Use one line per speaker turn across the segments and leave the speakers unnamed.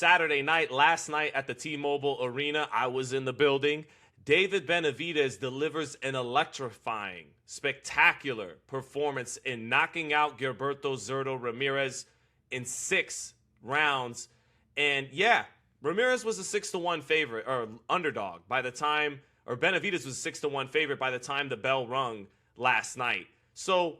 Saturday night, last night at the T-Mobile Arena. I was in the building. David Benavidez delivers an electrifying, spectacular performance in knocking out Gilberto Zurdo Ramirez in 6 rounds. And yeah, Ramirez was a 6-1 favorite or underdog by the time, or Benavidez was a 6-1 favorite by the time the bell rung last night. So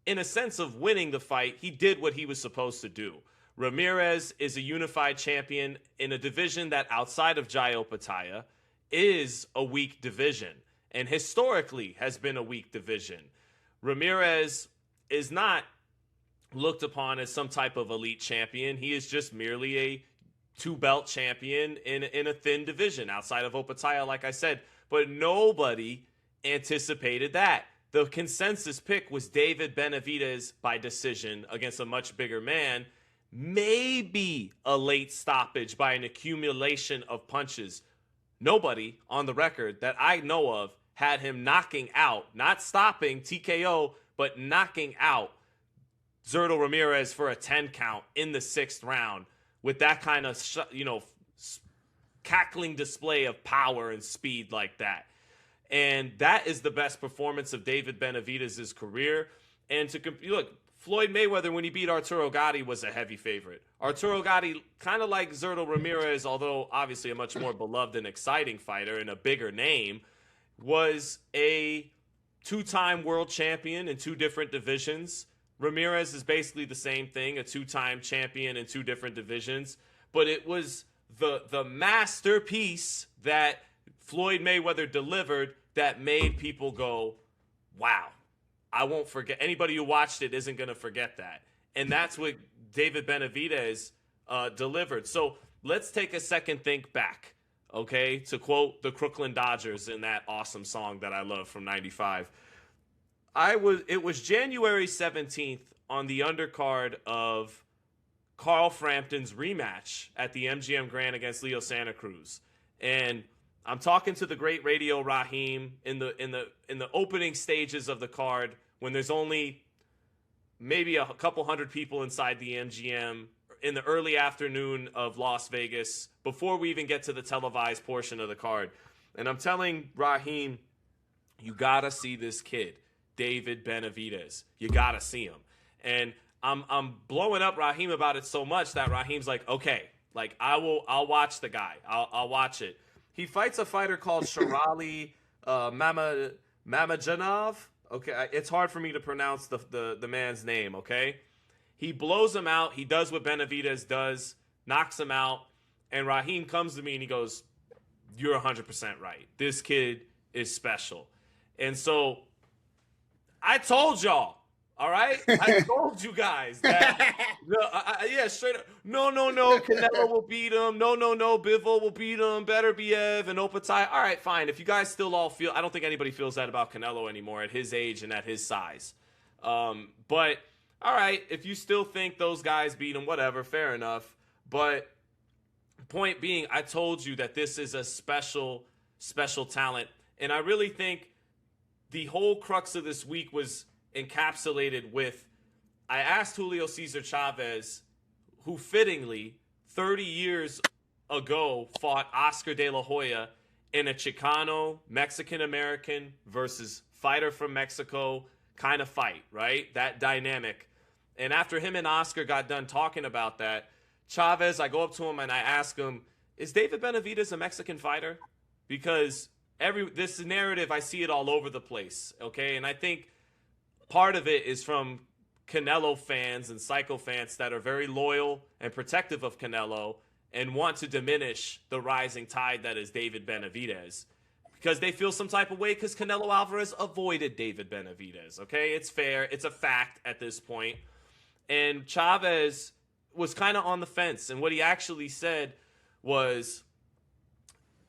in a sense of winning the fight, he did what he was supposed to do. Ramirez is a unified champion in a division that outside of Jai Opetaia is a weak division and historically has been a weak division. Ramirez is not looked upon as some type of elite champion. He is just merely a 2-belt champion in a thin division outside of Opetaia, like I said. But nobody anticipated that. The consensus pick was David Benavidez by decision against a much bigger man. Maybe a late stoppage by an accumulation of punches. Nobody on the record that I know of had him knocking out, not stopping TKO, but knocking out Zurdo Ramirez for a 10 count in the 6th round with that kind of, cackling display of power and speed like that. And that is the best performance of David Benavidez's career. And to look, Floyd Mayweather, when he beat Arturo Gatti, was a heavy favorite. Arturo Gatti, kind of like Zurdo Ramirez, although obviously a much more beloved and exciting fighter and a bigger name, was a 2-time world champion in 2 different divisions. Ramirez is basically the same thing, a 2-time champion in 2 different divisions. But it was the masterpiece that Floyd Mayweather delivered that made people go, wow. I won't forget. Anybody who watched it isn't going to forget that. And that's what David Benavidez delivered. So let's take a second think back, okay, to quote the Crooklyn Dodgers in that awesome song that I love from 95. It was January 17th on the undercard of Carl Frampton's rematch at the MGM Grand against Leo Santa Cruz. And I'm talking to the great Radio Raheem in the opening stages of the card when there's only maybe a couple hundred people inside the MGM in the early afternoon of Las Vegas before we even get to the televised portion of the card. And I'm telling Raheem, you gotta see this kid, David Benavidez. You gotta see him. And I'm blowing up Raheem about it so much that Raheem's like, okay, like I'll watch the guy. I'll watch it. He fights a fighter called Sharali Mamajanov. Okay, it's hard for me to pronounce the man's name, okay? He blows him out. He does what Benavidez does, knocks him out. And Raheem comes to me and he goes, you're 100% right. This kid is special. And so I told y'all, all right? I told you guys that, yeah, straight up. No, Canelo will beat him. No, Bivol will beat him. Beterbiev and Opetaia. All right, fine. If you guys still all feel, I don't think anybody feels that about Canelo anymore at his age and at his size. But, all right, if you still think those guys beat him, whatever, fair enough. But point being, I told you that this is a special talent. And I really think the whole crux of this week was encapsulated with, I asked Julio Cesar Chavez, who fittingly 30 years ago fought Oscar De La Hoya in a Chicano, Mexican-American versus fighter from Mexico kind of fight, right? That dynamic. And after him and Oscar got done talking about that, Chavez, I go up to him and I ask him, is David Benavidez a Mexican fighter? Because this narrative, I see it all over the place, okay? And I think part of it is from Canelo fans and Psycho fans that are very loyal and protective of Canelo and want to diminish the rising tide that is David Benavidez because they feel some type of way because Canelo Alvarez avoided David Benavidez, okay? It's fair. It's a fact at this point. And Chavez was kind of on the fence. And what he actually said was,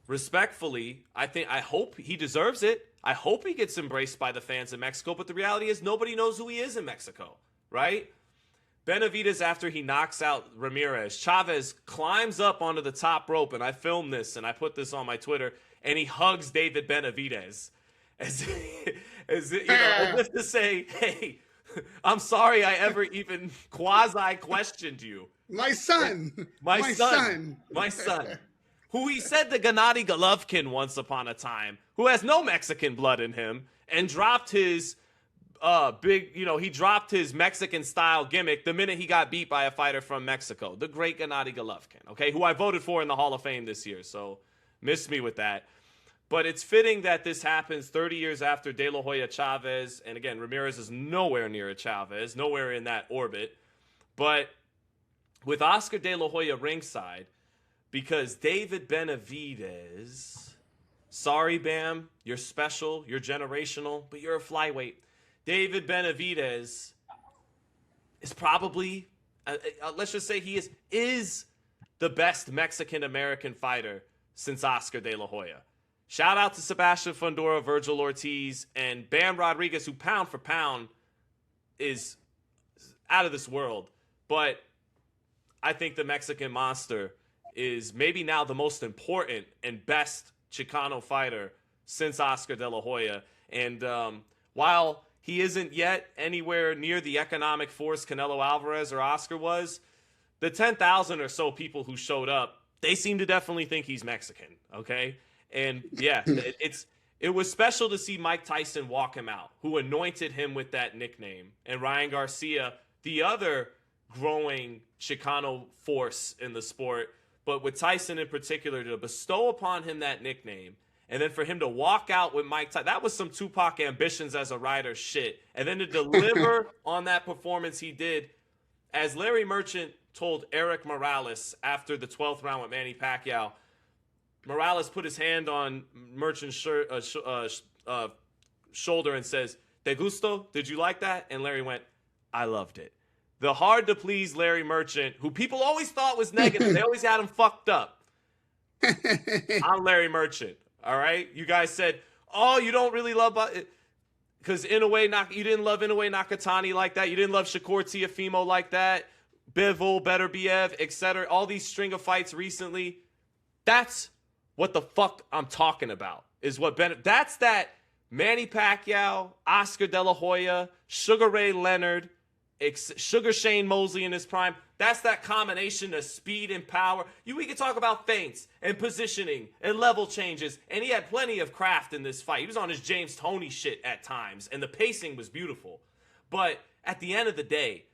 respectfully, I hope he deserves it. I hope he gets embraced by the fans in Mexico, but the reality is nobody knows who he is in Mexico, right? Benavidez, after he knocks out Ramirez, Chavez climbs up onto the top rope, and I filmed this, and I put this on my Twitter, and he hugs David Benavidez as if to say, hey, I'm sorry I ever even quasi-questioned you.
My son.
My son. Who he said to Gennady Golovkin once upon a time, who has no Mexican blood in him, and dropped his he dropped his Mexican style gimmick the minute he got beat by a fighter from Mexico, the great Gennady Golovkin, okay, who I voted for in the Hall of Fame this year, so miss me with that. But it's fitting that this happens 30 years after De La Hoya Chavez, and again, Ramirez is nowhere near a Chavez, nowhere in that orbit, but with Oscar De La Hoya ringside, because David Benavidez, sorry, Bam, you're special, you're generational, but you're a flyweight. David Benavidez is probably, let's just say he is the best Mexican-American fighter since Oscar De La Hoya. Shout out to Sebastian Fundora, Virgil Ortiz, and Bam Rodriguez, who pound for pound is out of this world. But I think the Mexican Monster is maybe now the most important and best Chicano fighter since Oscar De La Hoya. And while he isn't yet anywhere near the economic force Canelo Alvarez or Oscar was, the 10,000 or so people who showed up, they seem to definitely think he's Mexican, okay? And yeah, it was special to see Mike Tyson walk him out, who anointed him with that nickname. And Ryan Garcia, the other growing Chicano force in the sport, but with Tyson in particular, to bestow upon him that nickname, and then for him to walk out with Mike Tyson, that was some Tupac ambitions as a writer shit. And then to deliver on that performance he did, as Larry Merchant told Eric Morales after the 12th round with Manny Pacquiao, Morales put his hand on Merchant's shoulder and says, "Te gusto? Did you like that?" And Larry went, "I loved it." The hard-to-please Larry Merchant, who people always thought was negative, they always had him fucked up. I'm Larry Merchant, all right? You guys said, oh, you don't really love it. Because you didn't love Inoue Nakatani like that. You didn't love Shakur Tiafimo like that. Bivol, Beterbiev, etc. All these string of fights recently. That's what the fuck I'm talking about. That's that Manny Pacquiao, Oscar De La Hoya, Sugar Ray Leonard, Sugar Shane Mosley in his prime. That's that combination of speed and power. We could talk about feints and positioning and level changes, and he had plenty of craft in this fight. He was on his James Toney shit at times, and the pacing was beautiful. But at the end of the day,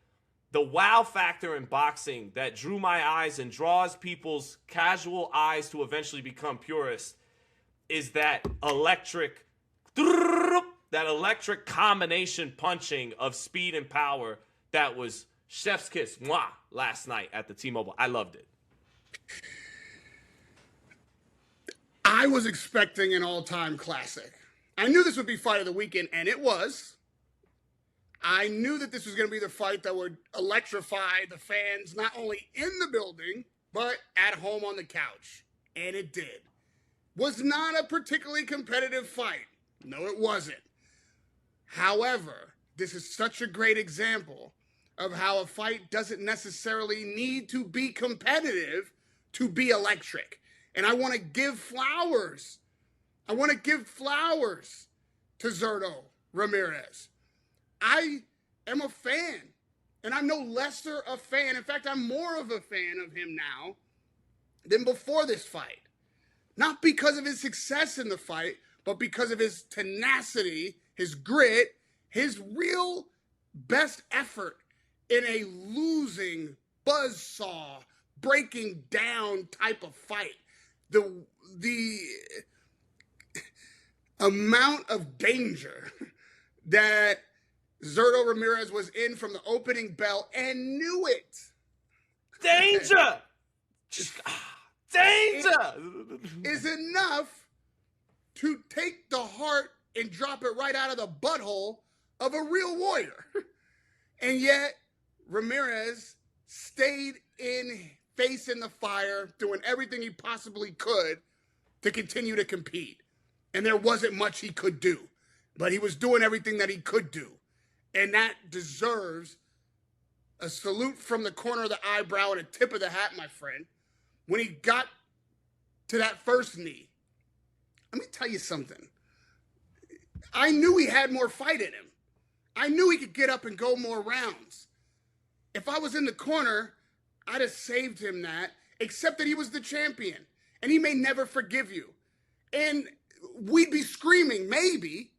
the wow factor in boxing that drew my eyes and draws people's casual eyes to eventually become purists is that electric combination punching of speed and power that was chef's kiss last night at the T-Mobile. I loved it.
I was expecting an all-time classic. I knew this would be fight of the weekend, and it was. I knew that this was going to be the fight that would electrify the fans, not only in the building, but at home on the couch. And it did. Was not a particularly competitive fight. No, it wasn't. However, this is such a great example of how a fight doesn't necessarily need to be competitive to be electric. And I want to give flowers. I want to give flowers to Zurdo Ramirez. I am a fan, and I'm no lesser a fan. In fact, I'm more of a fan of him now than before this fight. Not because of his success in the fight, but because of his tenacity, his grit, his real best effort in a losing, buzzsaw, breaking down type of fight. The amount of danger that Zurdo Ramirez was in from the opening bell and knew it.
Danger! Danger!
Is enough to take the heart and drop it right out of the butthole of a real warrior. And yet, Ramirez stayed in facing the fire, doing everything he possibly could to continue to compete. And there wasn't much he could do, but he was doing everything that he could do. And that deserves a salute from the corner of the eyebrow and a tip of the hat, my friend. When he got to that first knee, let me tell you something. I knew he had more fight in him. I knew he could get up and go more rounds. If I was in the corner, I'd have saved him that, except that he was the champion, and he may never forgive you. And we'd be screaming, maybe,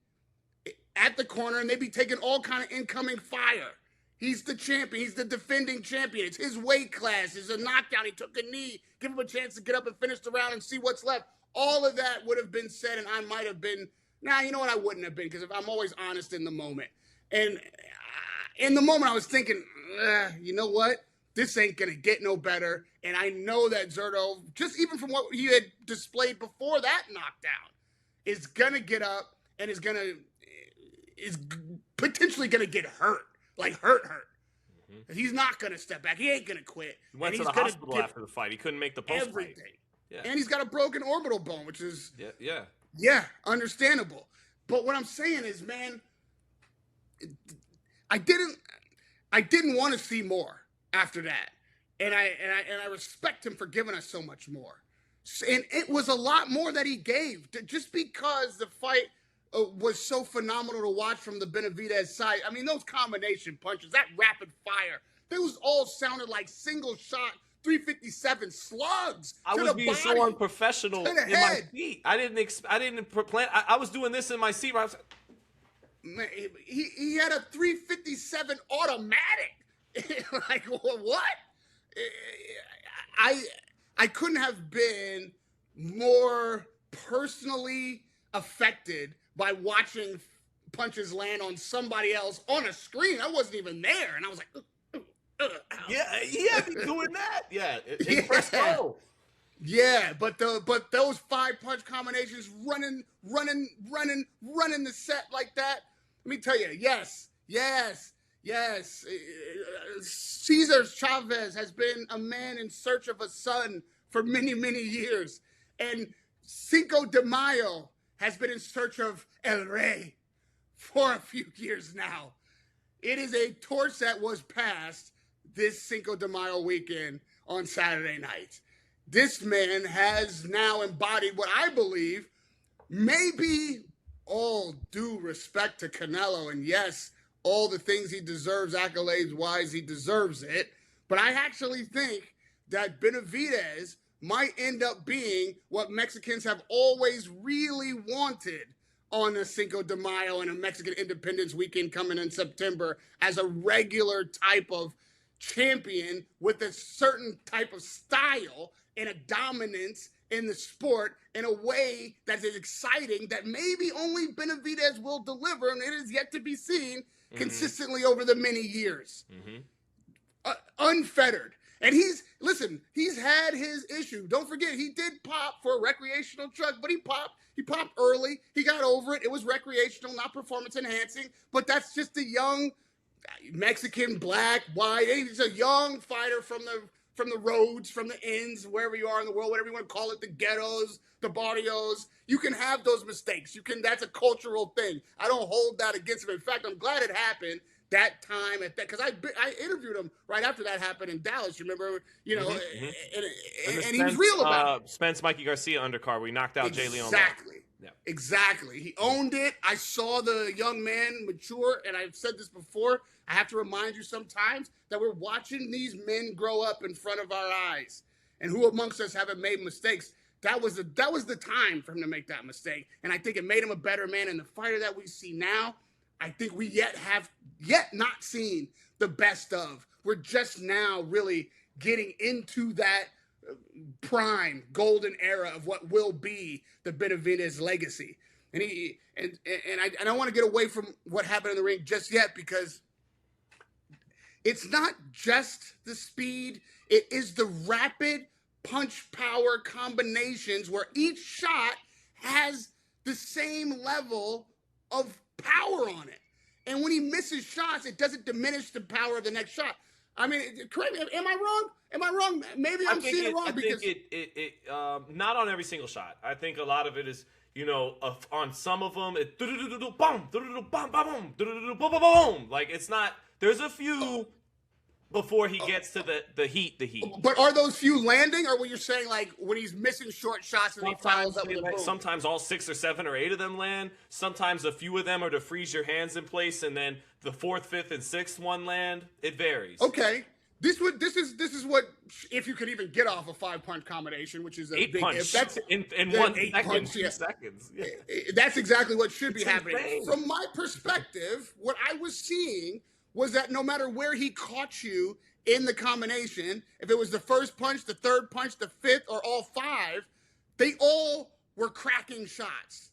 at the corner, and they'd be taking all kind of incoming fire. He's the champion. He's the defending champion. It's his weight class. It's a knockdown. He took a knee. Give him a chance to get up and finish the round and see what's left. All of that would have been said, and I might have been, you know what? I wouldn't have been, because I'm always honest in the moment. And in the moment, I was thinking, you know what? This ain't going to get no better. And I know that Zurdo, just even from what he had displayed before that knockdown, is going to get up and is potentially going to get hurt. Like hurt. Mm-hmm. He's not going to step back. He ain't going to quit.
He went to the hospital after the fight. He couldn't make the post-fight.
Everything. Yeah. And he's got a broken orbital bone, which is understandable. But what I'm saying is, man, I didn't want to see more after that. And I respect him for giving us so much more. And it was a lot more that he gave. Just because the fight was so phenomenal to watch from the Benavidez side. I mean, those combination punches, that rapid fire, those all sounded like single shot 357 slugs.
I was being so unprofessional in my seat. I didn't plan. I was doing this in my seat. Where
man, he had a 357 automatic. Like, what? I couldn't have been more personally affected by watching punches land on somebody else on a screen. I wasn't even there, and I was like,
yeah, he had me doing that. Yeah, impressive.
Yeah, but those 5-punch combinations, running the set like that. Let me tell you, yes. Cesar Chavez has been a man in search of a son for many, many years, and Cinco de Mayo has been in search of El Rey for a few years now. It is a torch that was passed this Cinco de Mayo weekend on Saturday night. This man has now embodied what I believe may be all due respect to Canelo. And yes, all the things he deserves, accolades-wise, he deserves it. But I actually think that Benavidez might end up being what Mexicans have always really wanted on a Cinco de Mayo and a Mexican Independence Weekend coming in September, as a regular type of champion with a certain type of style and a dominance in the sport in a way that is exciting, that maybe only Benavidez will deliver, and it is yet to be seen consistently over the many years. Unfettered. And he's had his issue. Don't forget, he did pop for a recreational drug, but he popped early. He got over it. It was recreational, not performance enhancing. But that's just a young Mexican, black, white. He's a young fighter from the roads, from the ends, wherever you are in the world, whatever you want to call it, the ghettos, the barrios. You can have those mistakes. That's a cultural thing. I don't hold that against him. In fact, I'm glad it happened that time at that, because I interviewed him right after that happened in Dallas. You remember, and he was real about it.
Spence Mikey Garcia undercard where he knocked out Jay Leon.
Exactly. He owned it. I saw the young man mature, and I've said this before. I have to remind you sometimes that we're watching these men grow up in front of our eyes, and who amongst us haven't made mistakes? That was the time for him to make that mistake, and I think it made him a better man. And the fighter that we see now, I think we have not seen the best of. We're just now really getting into that prime golden era of what will be the Benavidez legacy. And I don't want to get away from what happened in the ring just yet, because it's not just the speed, it is the rapid punch power combinations where each shot has the same level of power on it. And when he misses shots, it doesn't diminish the power of the next shot. I mean, correct me, am I wrong? Am I wrong? Maybe I'm seeing it wrong. I think
it not on every single shot. I think a lot of it is, on some of them, it like it's not. There's a few before he gets to the heat.
But are those few landing, or what you're saying, like when he's missing short shots and he follows up with a boom?
Sometimes all 6 or 7 or 8 of them land. Sometimes a few of them are to freeze your hands in place, and then the 4th, 5th, and 6th one land. It varies.
Okay. This is what, if you could even get off a 5-punch combination, which is a
8
big
punch
if. That's
in 1
8
second,
punch,
2 seconds. Yeah.
That's exactly what should be happening.
Insane.
From my perspective, what I was seeing was that no matter where he caught you in the combination, if it was the first punch, the third punch, the 5th, or all 5, they all were cracking shots.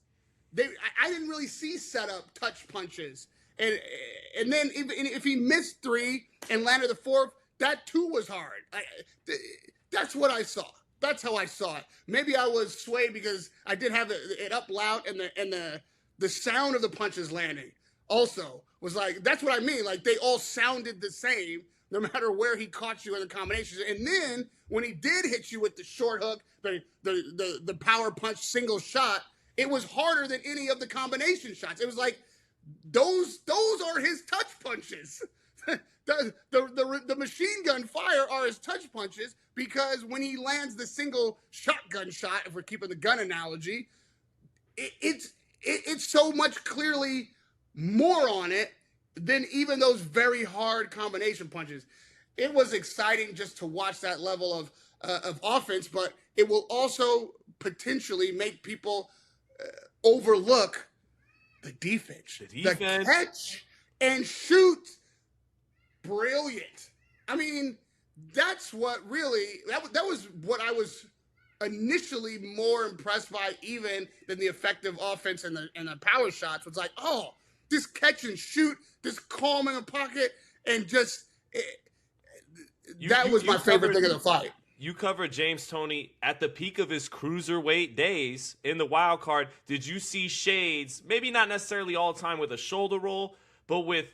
I didn't really see setup touch punches. And then if he missed 3 and landed the 4th, that too was hard. That's what I saw. That's how I saw it. Maybe I was swayed because I did have it up loud, and the sound of the punches landing also was like, that's what I mean. Like, they all sounded the same no matter where he caught you in the combinations. And then when he did hit you with the short hook, the power punch single shot, it was harder than any of the combination shots. It was like, those are his touch punches. The machine gun fire are his touch punches, because when he lands the single shotgun shot, if we're keeping the gun analogy, it's so much clearly more on it than even those very hard combination punches. It was exciting just to watch that level of offense, but it will also potentially make people overlook the defense. The catch and shoot. Brilliant. I mean, that's what really, that was what I was initially more impressed by, even than the effective offense and the power shots. Was like, oh, this catch and shoot, this calm in the pocket, and just that was my favorite thing of the fight.
You covered James Toney at the peak of his cruiserweight days in the wild card. Did you see shades, maybe not necessarily all the time with a shoulder roll, but with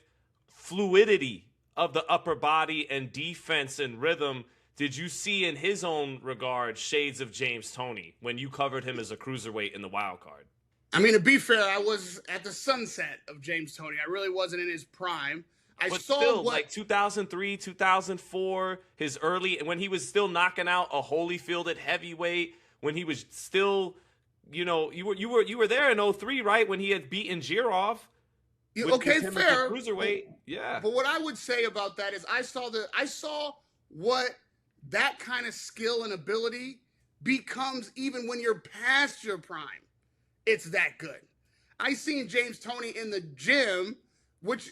fluidity of the upper body and defense and rhythm? Did you see in his own regard shades of James Toney when you covered him as a cruiserweight in the wild card?
I mean, to be fair, I was at the sunset of James Toney. I really wasn't in his prime.
But still, like 2003, 2004, his early, when he was still knocking out a Holyfield at heavyweight, when he was still, you were there in 03, right? When he had beaten Jirov.
Okay, fair.
Cruiserweight, yeah.
But what I would say about that is I saw what that kind of skill and ability becomes even when you're past your prime. It's that good. I seen James Toney in the gym, which,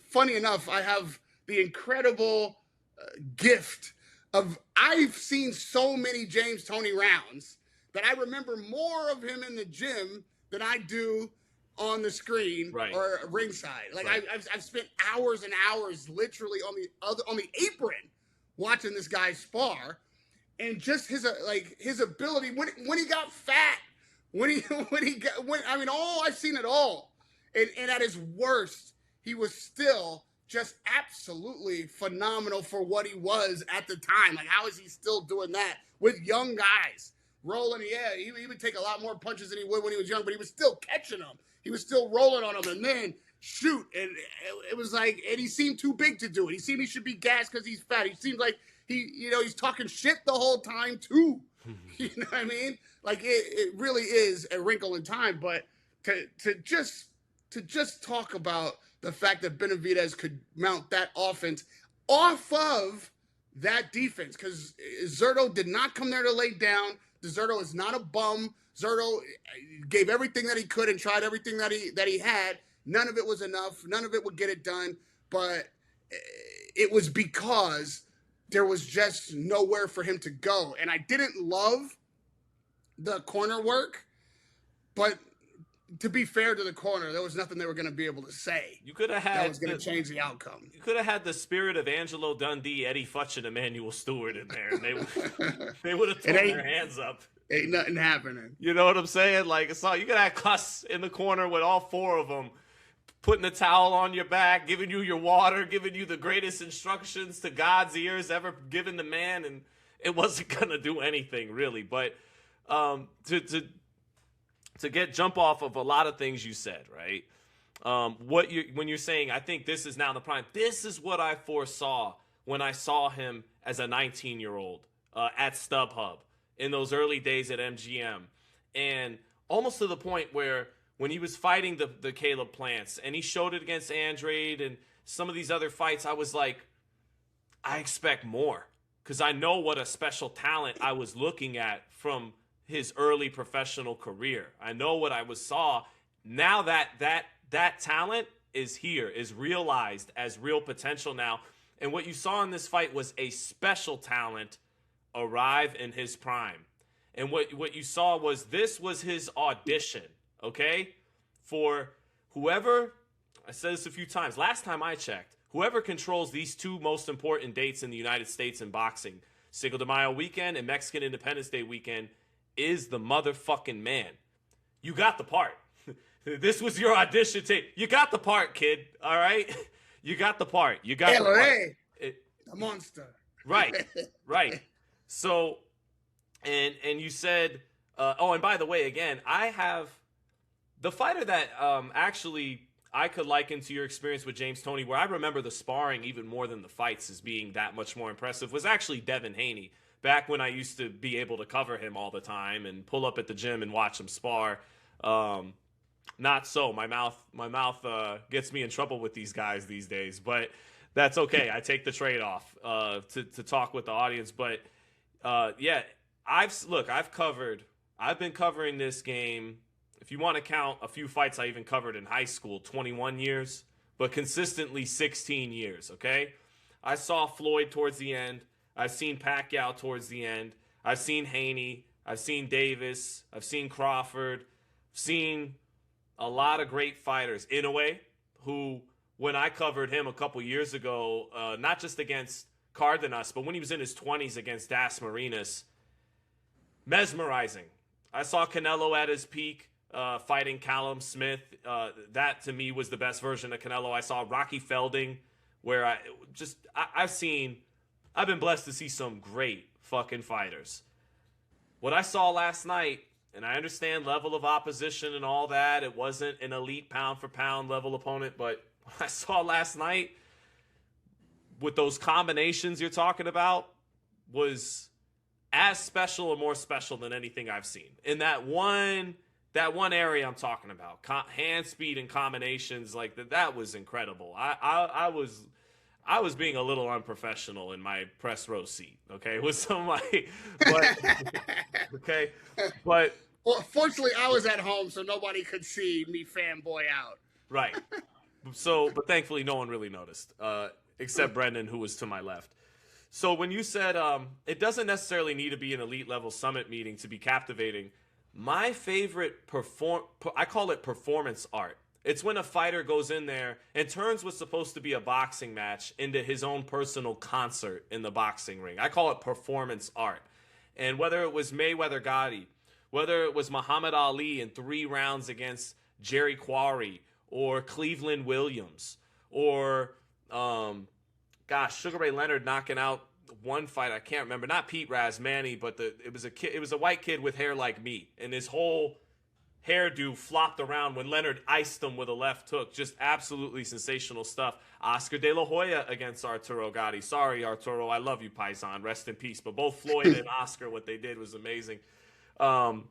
funny enough, I have the incredible gift of, I've seen so many James Toney rounds that I remember more of him in the gym than I do on the screen, right, or ringside. Like, right. I've spent hours and hours literally on the apron watching this guy spar, and just his ability when he got fat, I've seen it all, and at his worst, he was still just absolutely phenomenal for what he was at the time. Like, how is he still doing that with young guys rolling? Yeah, he would take a lot more punches than he would when he was young, but he was still catching them. He was still rolling on them, and then shoot. And it was like, and he seemed too big to do it. He seemed he should be gassed because he's fat. He seemed like he's talking shit the whole time too. You know what I mean? Like, it really is a wrinkle in time. But to just talk about the fact that Benavidez could mount that offense off of that defense, because Zurdo did not come there to lay down. Zurdo is not a bum. Zurdo gave everything that he could and tried everything that he had. None of it was enough. None of it would get it done. But it was because there was just nowhere for him to go. And I didn't love the corner work, but to be fair to the corner, there was nothing they were going to be able to say.
You could have had
that was going to change the outcome.
You could have had the spirit of Angelo Dundee, Eddie Futch, and Emmanuel Stewart in there, and they would have thrown their hands up.
Ain't nothing happening.
You know what I'm saying? Like, so you could have Cuss in the corner with all four of them, putting the towel on your back, giving you your water, giving you the greatest instructions to God's ears ever given to man, and it wasn't going to do anything really. But to get jump off of a lot of things you said, right? When you're saying, I think this is now the prime, this is what I foresaw when I saw him as a 19-year-old at StubHub in those early days at MGM. And almost to the point where when he was fighting the Caleb Plants, and he showed it against Andrade and some of these other fights, I was like, I expect more, because I know what a special talent I was looking at from his early professional career. I know what I saw. Now that talent is here, is realized as real potential now. And what you saw in this fight was a special talent arrive in his prime. And what you saw was, this was his audition, okay? For whoever, I said this a few times, last time I checked, whoever controls these two most important dates in the United States in boxing, Cinco de Mayo weekend and Mexican Independence Day weekend, is the motherfucking man. You got the part. This was your audition tape. You got the part, kid, all right? You got the part. You got the part.
The monster.
Right, right. So, and you said, oh, and by the way, again, I have the fighter that actually I could liken to your experience with James Toney, where I remember the sparring even more than the fights as being that much more impressive, was actually Devin Haney. Back when I used to be able to cover him all the time and pull up at the gym and watch him spar. Not so. My mouth gets me in trouble with these guys these days, but that's okay. I take the trade-off to talk with the audience. But yeah, I've been covering this game. If you want to count a few fights I even covered in high school, 21 years, but consistently 16 years, okay? I saw Floyd towards the end. I've seen Pacquiao towards the end. I've seen Haney. I've seen Davis. I've seen Crawford. I've seen a lot of great fighters. Inoue, who, when I covered him a couple years ago, not just against Cardenas, but when he was in his 20s against Das Marinas, mesmerizing. I saw Canelo at his peak, fighting Callum Smith. That, to me, was the best version of Canelo. I saw Rocky Felding, where I've been blessed to see some great fucking fighters. What I saw last night, and I understand level of opposition and all that, it wasn't an elite pound-for-pound level opponent, but what I saw last night with those combinations you're talking about was as special or more special than anything I've seen. In that one area I'm talking about, hand speed and combinations, like that was incredible. I was being a little unprofessional in my press row seat, okay, with somebody, but
well, fortunately, I was at home, so nobody could see me fanboy out.
Right. So, but thankfully, no one really noticed, except Brendan, who was to my left. So when you said it doesn't necessarily need to be an elite level summit meeting to be captivating, my favorite I call it performance art. It's when a fighter goes in there and turns what's supposed to be a boxing match into his own personal concert in the boxing ring. I call it performance art. And whether it was Mayweather Gotti, whether it was Muhammad Ali in 3 rounds against Jerry Quarry, or Cleveland Williams, or Sugar Ray Leonard knocking out one fight, I can't remember, not Pete Razmani, but it was a white kid with hair like me, and his whole hairdo flopped around when Leonard iced him with a left hook. Just absolutely sensational stuff. Oscar De La Hoya against Arturo Gatti. Sorry, Arturo, I love you, Paisan. Rest in peace. But both Floyd and Oscar, what they did was amazing. So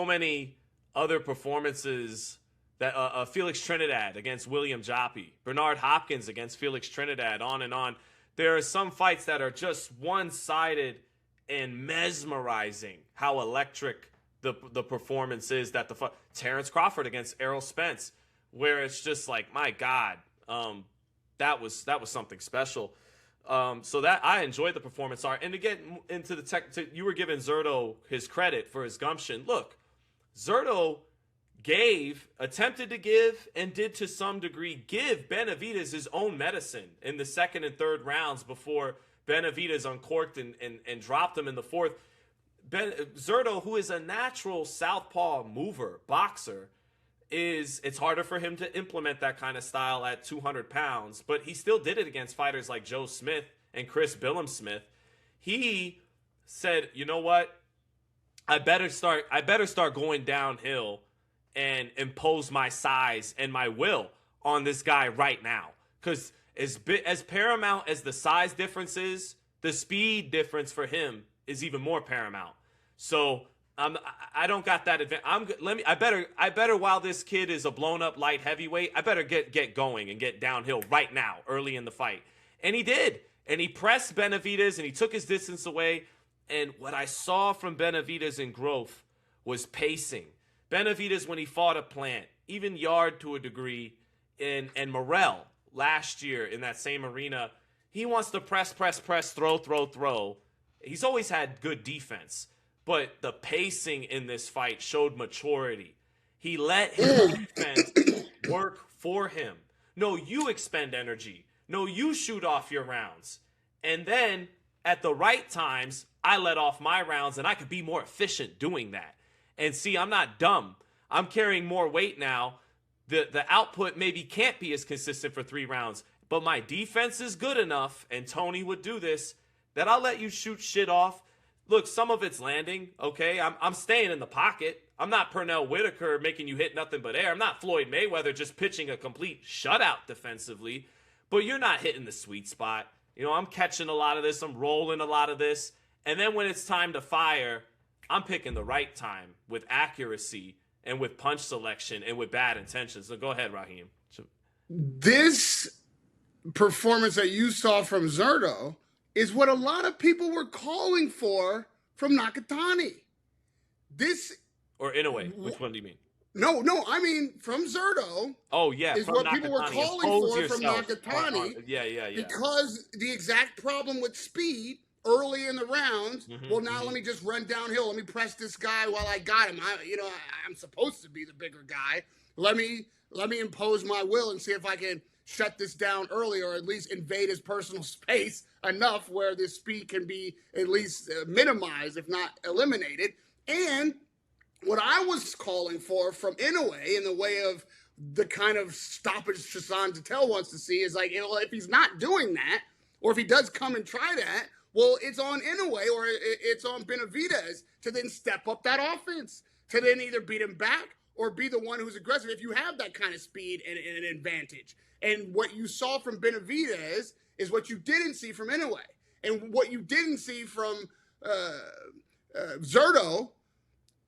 many other performances that Felix Trinidad against William Joppy, Bernard Hopkins against Felix Trinidad, on and on. There are some fights that are just one-sided and mesmerizing how electric the performance is. Terrence Crawford against Errol Spence, where it's just like, my God, that was something special. So that I enjoyed the performance art. And to get into the you were giving Zurdo his credit for his gumption. Look, Zurdo attempted to give, and did to some degree give Benavidez his own medicine in the 2nd and 3rd rounds before Benavidez uncorked and dropped him in the 4th. Zurdo, who is a natural southpaw mover, boxer, it's harder for him to implement that kind of style at 200 pounds, but he still did it against fighters like Joe Smith and Chris Billam-Smith. He said, you know what? I better start going downhill and impose my size and my will on this guy right now. Because as paramount as the size difference is, the speed difference for him is even more paramount. So I don't got that advantage. I better while this kid is a blown up light heavyweight, I better get going and get downhill right now, early in the fight. And he did. And he pressed Benavidez and he took his distance away. And what I saw from Benavidez in growth was pacing. Benavidez, when he fought a Plant, even Yard to a degree, and Morrell last year in that same arena, he wants to press, throw. He's always had good defense. But the pacing in this fight showed maturity. He let his defense work for him. No, you expend energy. No, you shoot off your rounds. And then, at the right times, I let off my rounds, and I could be more efficient doing that. And see, I'm not dumb. I'm carrying more weight now. The output maybe can't be as consistent for 3 rounds, but my defense is good enough, and Tony would do this, that I'll let you shoot shit off. Look, some of it's landing, okay? I'm staying in the pocket. I'm not Pernell Whitaker making you hit nothing but air. I'm not Floyd Mayweather just pitching a complete shutout defensively. But you're not hitting the sweet spot. You know, I'm catching a lot of this. I'm rolling a lot of this. And then when it's time to fire, I'm picking the right time with accuracy and with punch selection and with bad intentions. So go ahead, Raheem.
This performance that you saw from Zurdo is what a lot of people were calling for from Nakatani.
Or in a way, which one do you mean?
No, I mean from Zurdo.
Oh yeah,
is what people were calling for from Nakatani.
Yeah.
Because the exact problem with speed early in the rounds. Let me just run downhill. Let me press this guy while I got him. I'm supposed to be the bigger guy. Let me impose my will and see if I can shut this down early, or at least invade his personal space enough where this speed can be at least minimized, if not eliminated. And what I was calling for from Inoue in the way of the kind of stoppage Shasan Patel wants to see is like, if he's not doing that, or if he does come and try that, well, it's on Inoue or it's on Benavidez to then step up that offense, to then either beat him back or be the one who's aggressive if you have that kind of speed and an advantage. And what you saw from Benavidez is what you didn't see from Inoue. And what you didn't see from Zurdo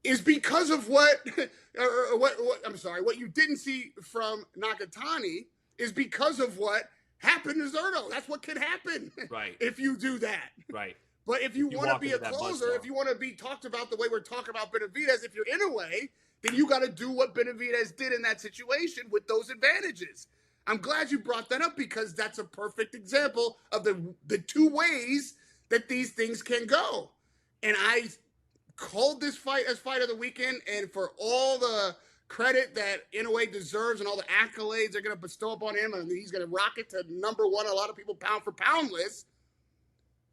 is because of what you didn't see from Nakatani is because of what happened to Zurdo. That's what could happen,
right?
If you do that,
right?
But if you want to be a closer, if you want to be talked about the way we're talking about Benavidez, if you're Inoue, then you got to do what Benavidez did in that situation with those advantages. I'm glad you brought that up because that's a perfect example of the two ways that these things can go. And I called this fight as fight of the weekend, and for all the credit that Inoue deserves and all the accolades they're going to bestow upon him, and he's going to rocket to number one a lot of people pound for pound list,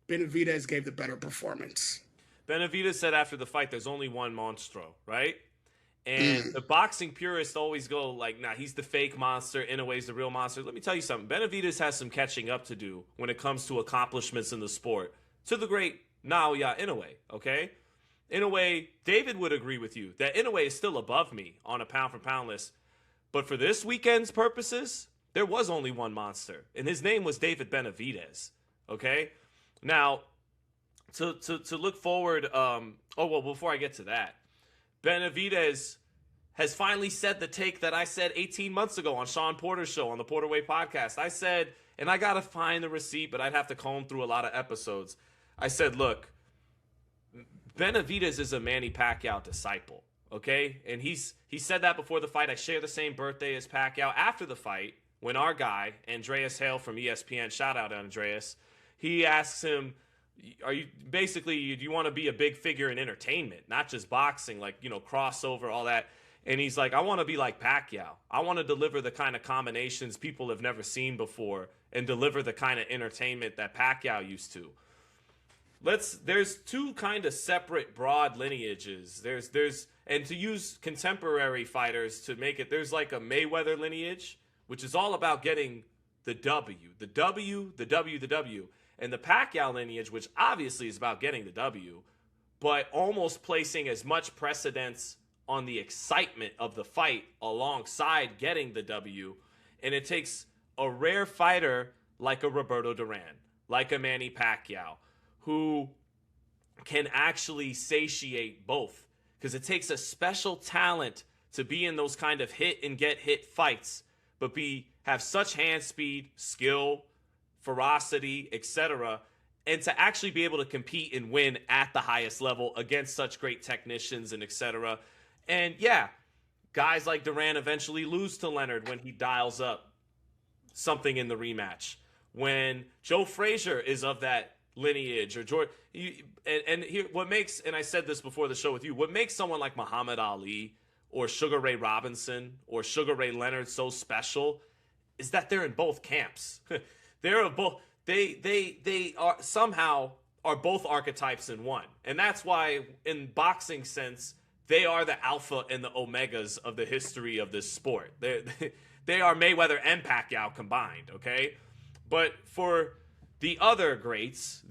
Benavidez gave the better performance.
Benavidez said after the fight, there's only one Monstro, right? And the boxing purists always go like, nah, he's the fake monster, Inoue's the real monster. Let me tell you something. Benavidez has some catching up to do when it comes to accomplishments in the sport. To the great Naoya Inoue, okay? Inoue, David would agree with you that Inoue is still above me on a pound-for-pound list. But for this weekend's purposes, there was only one monster, and his name was David Benavidez, okay? Now, to look forward, before I get to that, Benavidez has finally said the take that I said 18 months ago on Sean Porter's show on the Porterway podcast. I said, and I got to find the receipt, but I'd have to comb through a lot of episodes. I said, look, Benavidez is a Manny Pacquiao disciple, okay? And he said that before the fight. I share the same birthday as Pacquiao. After the fight, when our guy, Andreas Hale from ESPN, shout out Andreas, he asks him, do you want to be a big figure in entertainment, not just boxing, like, crossover, all that? And he's like, I want to be like Pacquiao. I want to deliver the kind of combinations people have never seen before and deliver the kind of entertainment that Pacquiao used to. There's two kind of separate broad lineages. And to use contemporary fighters to make it, there's like a Mayweather lineage, which is all about getting the W. And the Pacquiao lineage, which obviously is about getting the W, but almost placing as much precedence on the excitement of the fight alongside getting the W. And it takes a rare fighter like a Roberto Duran, like a Manny Pacquiao, who can actually satiate both. because it takes a special talent to be in those kind of hit and get hit fights, but have such hand speed, skill, ferocity, etc., and to actually be able to compete and win at the highest level against such great technicians and etc. And yeah, guys like Duran eventually lose to Leonard when he dials up something in the rematch. When Joe Frazier is of that lineage, or George, and here what makes, and I said this before the show with you, what makes someone like Muhammad Ali or Sugar Ray Robinson or Sugar Ray Leonard so special is that they're in both camps. They're both. They are somehow are both archetypes in one. And that's why in boxing sense, they are the alpha and the omegas of the history of this sport. They are Mayweather and Pacquiao combined, okay? But for the other greats,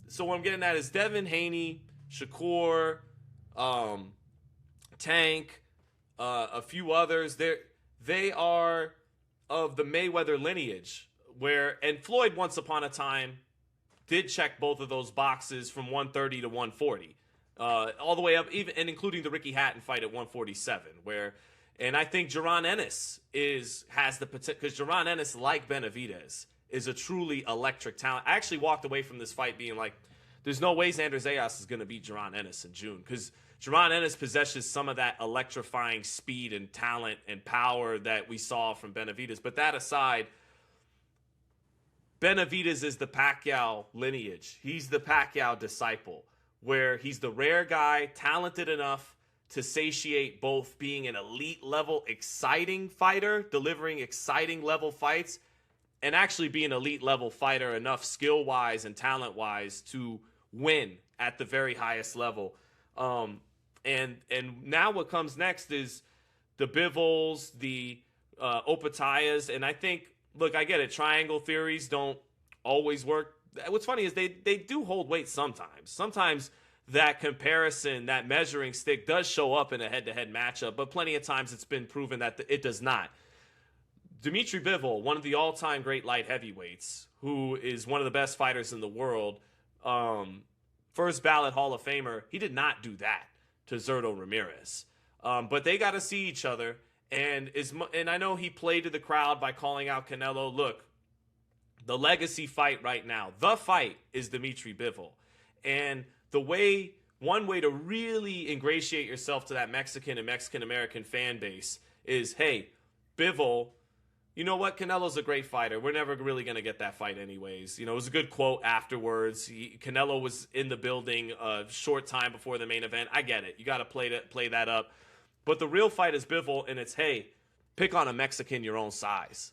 so what I'm getting at is Devin Haney, Shakur, Tank, a few others, they are of the Mayweather lineage. And Floyd once upon a time did check both of those boxes from 130 to 140, all the way up, even and including the Ricky Hatton fight at 147. And I think Jaron Ennis has the potential, because Jaron Ennis, like Benavidez, is a truly electric talent. I actually walked away from this fight being like, there's no way Xander Zayas is going to beat Jaron Ennis in June, because Jaron Ennis possesses some of that electrifying speed and talent and power that we saw from Benavidez. But that aside, Benavidez is the Pacquiao lineage. He's the Pacquiao disciple, where he's the rare guy, talented enough to satiate both being an elite level, exciting fighter, delivering exciting level fights, and actually be an elite level fighter enough skill-wise and talent-wise to win at the very highest level. And now what comes next is the Bivols, the Opetaias, and I think, look, I get it. Triangle theories don't always work. What's funny is they do hold weight sometimes. Sometimes that comparison, that measuring stick does show up in a head-to-head matchup, but plenty of times it's been proven that it does not. Dmitry Bivol, one of the all-time great light heavyweights, who is one of the best fighters in the world, first ballot Hall of Famer, he did not do that to Zurdo Ramirez. But they got to see each other. And I know he played to the crowd by calling out Canelo. Look, the legacy fight right now, the fight is Dmitry Bivol. And one way to really ingratiate yourself to that Mexican and Mexican-American fan base is, hey, Bivol, you know what? Canelo's a great fighter. We're never really going to get that fight anyways. You know, it was a good quote afterwards. Canelo was in the building a short time before the main event. I get it. You got to play that up. But the real fight is Bivol, and it's, hey, pick on a Mexican your own size.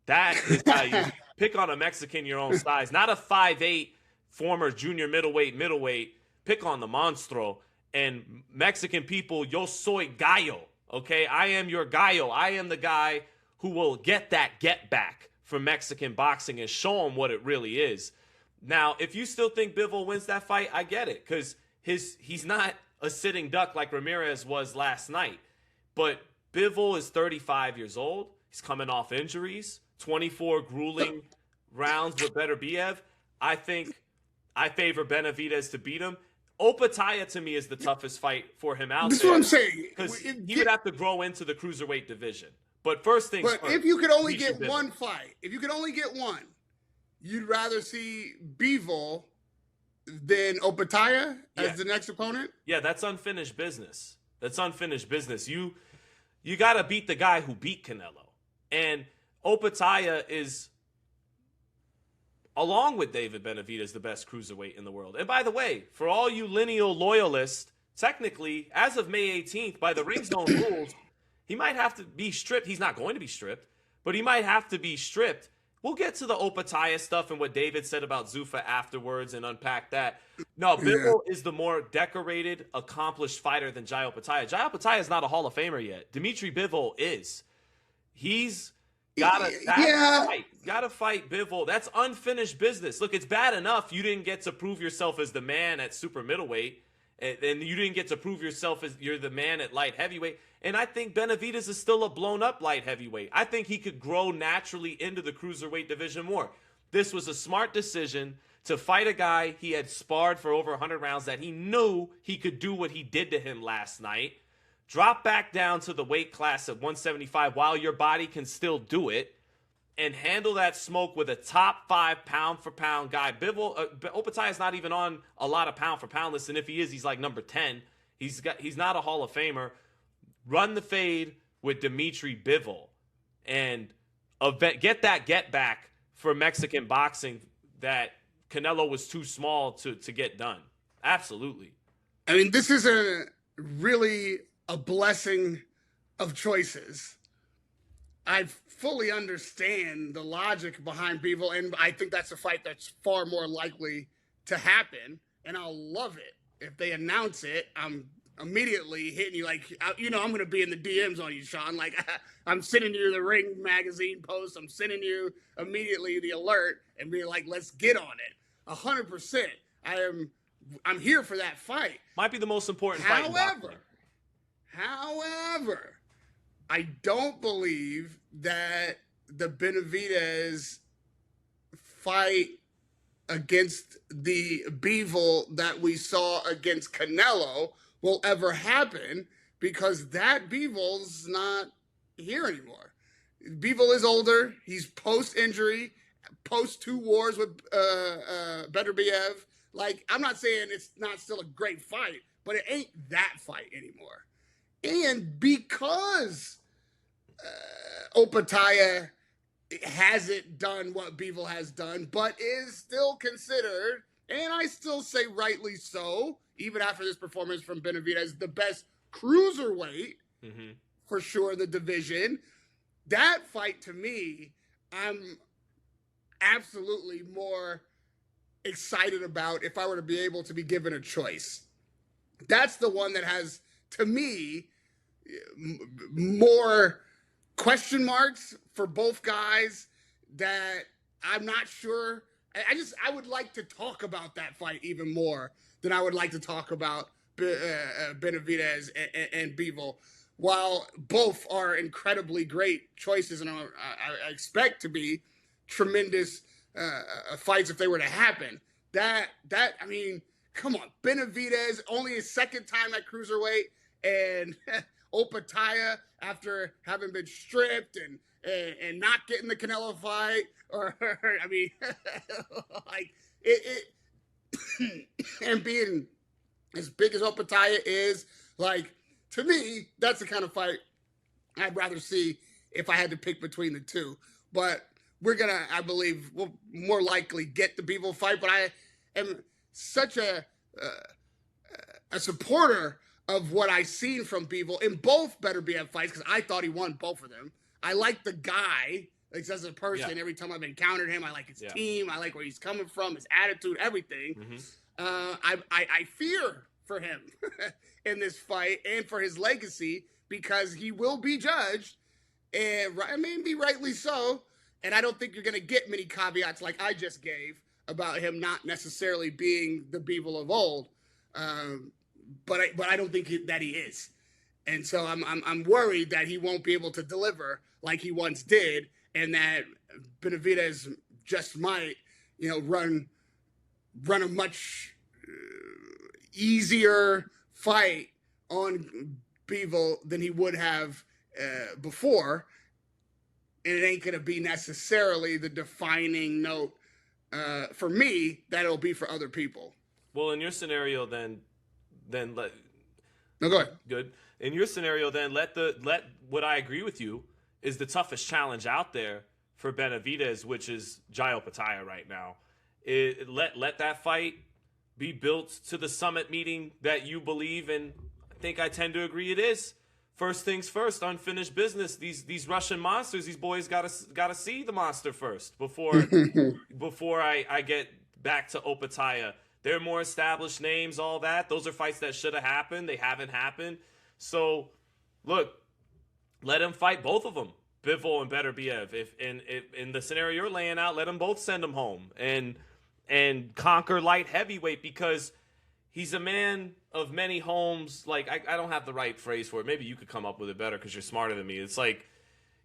That is how you pick on a Mexican your own size. Not a 5'8", former junior middleweight. Pick on the Monstro. And Mexican people, yo soy gallo, okay? I am your gallo. I am the guy who will get that get back from Mexican boxing and show them what it really is. Now, if you still think Bivol wins that fight, I get it, because he's not a sitting duck like Ramirez was last night. But Bivol is 35 years old. He's coming off injuries, 24 grueling rounds with Beterbiev. I think I favor Benavidez to beat him. Opetaia, to me, is the toughest fight for him out there.
That's what I'm saying.
Because he would have to grow into the cruiserweight division. But first things first.
But if you could only get one fight, you'd rather see Bivol than Opetaia as the next opponent?
Yeah, that's unfinished business. You got to beat the guy who beat Canelo. And Opetaia is, along with David Benavidez, the best cruiserweight in the world. And by the way, for all you lineal loyalists, technically, as of May 18th, by the Ring Zone rules, he might have to be stripped. He's not going to be stripped, but he might have to be stripped. We'll get to the Opetaia stuff and what David said about Zuffa afterwards and unpack that. No, Bivol is the more decorated, accomplished fighter than Jai Opetaia. Jai Opetaia is not a Hall of Famer yet. Dmitry Bivol is. He's got to fight Bivol. That's unfinished business. Look, it's bad enough you didn't get to prove yourself as the man at super middleweight, and you didn't get to prove yourself as you're the man at light heavyweight. And I think Benavidez is still a blown-up light heavyweight. I think he could grow naturally into the cruiserweight division more. This was a smart decision to fight a guy he had sparred for over 100 rounds that he knew he could do what he did to him last night, drop back down to the weight class of 175 while your body can still do it, and handle that smoke with a top 5 pound-for-pound guy. Bivol, Opetaia is not even on a lot of pound-for-pound lists, and if he is, he's like number 10. He's not a Hall of Famer. Run the fade with Dmitry Bivol and get that get back for Mexican boxing that Canelo was too small to get done. Absolutely.
I mean, this is really a blessing of choices. I fully understand the logic behind Bivol, and I think that's a fight that's far more likely to happen, and I'll love it. If they announce it, I'm immediately hitting you like, I'm going to be in the DMs on you, Sean. Like, I'm sending you the Ring magazine post. I'm sending you immediately the alert and being like, let's get on it. 100%. I'm here for that fight.
Might be the most important fight in boxing.
However, I don't believe that the Benavidez fight against the Bivol that we saw against Canelo will ever happen, because that Bivol's not here anymore. Bivol is older. He's post-injury, post-2 wars with Beterbiev. Like, I'm not saying it's not still a great fight, but it ain't that fight anymore. And because Opetaia hasn't done what Bivol has done, but is still considered, and I still say rightly so, even after this performance from Benavidez, the best cruiserweight for sure in the division. That fight, to me, I'm absolutely more excited about if I were to be able to be given a choice. That's the one that has, to me, more question marks for both guys that I'm not sure. I would like to talk about that fight even more than I would like to talk about Benavidez and Bivol. While both are incredibly great choices and I expect to be tremendous fights if they were to happen. I mean, come on, Benavidez, only his second time at cruiserweight, and Opetaia, after having been stripped and not getting the Canelo fight, or I mean, like it and being as big as Opetaia is, like, to me, that's the kind of fight I'd rather see if I had to pick between the two. But we're gonna, I believe, we'll more likely get the Bivol fight. But I am such a supporter of what I've seen from Bivol in both Beterbiev fights, because I thought he won both of them. I like the guy, like, as a person. Every time I've encountered him, I like his team. I like where he's coming from, his attitude, everything. I fear for him in this fight and for his legacy, because he will be judged, and maybe rightly so. And I don't think you're going to get many caveats like I just gave about him not necessarily being the Bivol of old. But I don't think that he is. And so I'm worried that he won't be able to deliver like he once did, and that Benavidez just might, run a much easier fight on Bivol than he would have before. And it ain't going to be necessarily the defining note for me that it'll be for other people.
Well, in your scenario, then let.
No, go ahead.
Good. In your scenario, then let what I agree with you is the toughest challenge out there for Benavidez, which is Jai Opetaia right now. Let that fight be built to the summit meeting that you believe, and I think I tend to agree it is. First things first, unfinished business. These Russian monsters, these boys gotta see the monster first before I get back to Opetaia. They're more established names, all that. Those are fights that should have happened. They haven't happened. So, look, let them fight both of them, Bivol and Beterbiev. If in the scenario you're laying out, let them both send them home and conquer light heavyweight, because he's a man of many homes. Like, I don't have the right phrase for it. Maybe you could come up with it better because you're smarter than me. It's like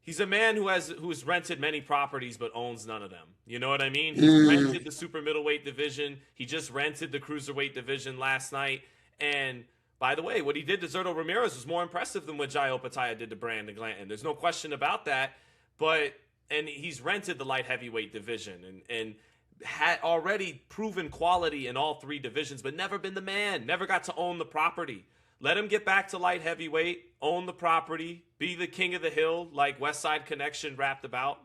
He's a man who's rented many properties but owns none of them. You know what I mean? He's rented the super middleweight division. He just rented the cruiserweight division last night. And by the way, what he did to Zurdo Ramirez was more impressive than what Jai Opetaia did to Brandon Glanton. There's no question about that. And he's rented the light heavyweight division and had already proven quality in all 3 divisions, but never been the man, never got to own the property. Let him get back to light heavyweight, own the property, be the king of the hill, like West Side Connection rapped about.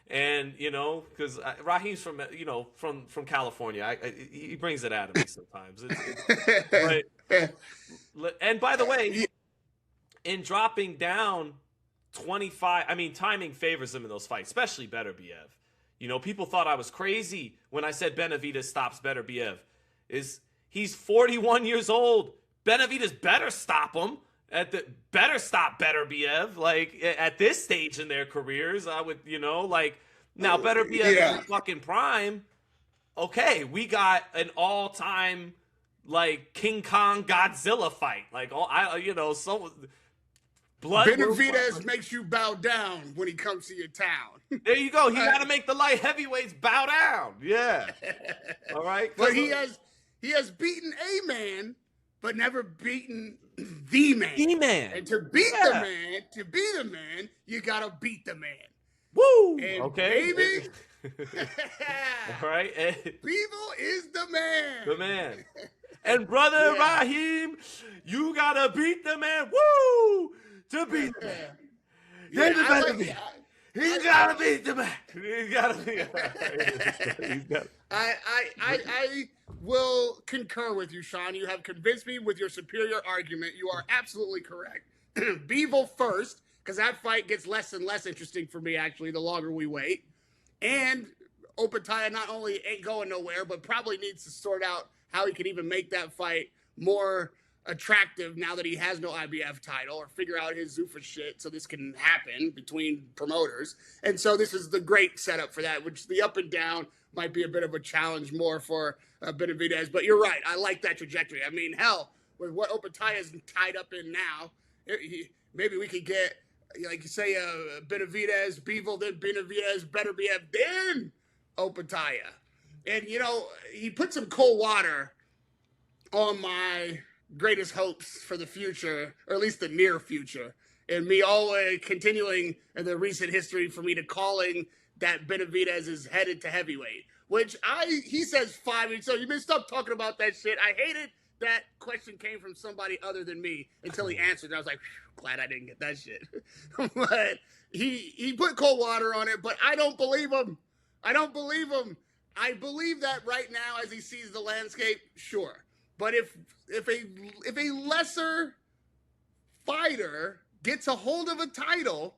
And, because Raheem's from California. He brings it out of me sometimes. And by the way, in dropping down 25, timing favors him in those fights, especially Beterbiev. People thought I was crazy when I said Benavidez stops Beterbiev. He's 41 years old. Benavidez better stop him. Better stop Beterbiev. Like at this stage in their careers, I would, now Beterbiev in fucking prime. Okay, we got an all-time like King Kong Godzilla fight. Like so blood.
Benavidez makes you bow down when he comes to your town.
There you go. He got to make the light heavyweights bow down. Yeah. All right.
But he has beaten a man, but never beaten the man.
The man.
And to beat the man, to be the man, you gotta beat the man.
Woo!
And
okay.
Baby.
All right.
Bivol is the man.
The man. And brother Raheem, you gotta beat the man. Woo! To beat the man. He's gotta beat the man. He's gotta beat.
I will concur with you, Sean. You have convinced me with your superior argument. You are absolutely correct. Bivol first, because that fight gets less and less interesting for me, actually, the longer we wait. And Opetaia not only ain't going nowhere, but probably needs to sort out how he can even make that fight more attractive now that he has no IBF title, or figure out his Zuffa shit so this can happen between promoters. And so this is the great setup for that, which the up and down might be a bit of a challenge more for Benavidez. But you're right. I like that trajectory. Hell, with what Opetaia is tied up in now, maybe we could get, like you say, Benavidez, Bivol, then Benavidez, Beterbiev, then Opetaia. And, he put some cold water on my greatest hopes for the future, or at least the near future, and me always continuing in the recent history for me to calling that Benavidez is headed to heavyweight, which he says 5, so you may stop talking about that shit. I hated that question came from somebody other than me until he answered, and I was like, glad I didn't get that shit. But he put cold water on it, but I don't believe him. I believe that right now as he sees the landscape, sure. But if a lesser fighter gets a hold of a title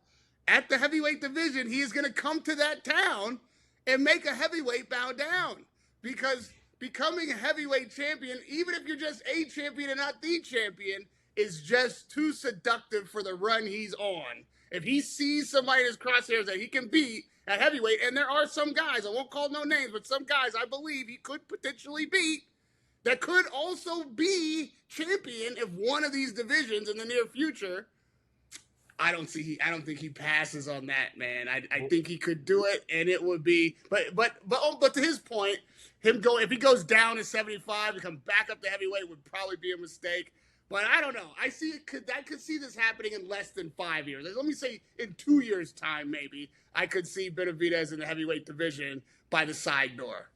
at the heavyweight division, he is going to come to that town and make a heavyweight bow down. Because becoming a heavyweight champion, even if you're just a champion and not the champion, is just too seductive for the run he's on. If he sees somebody in his crosshairs that he can beat at heavyweight, and there are some guys, I won't call no names, but some guys I believe he could potentially beat, that could also be champion if one of these divisions in the near future. I don't think he passes on that, man. I think he could do it, and it would be. But to his point, if he goes down to 75 and come back up to heavyweight would probably be a mistake. But I don't know. I could see this happening in less than 5 years. Let me say in 2 years' time, maybe I could see Benavidez in the heavyweight division by the side door.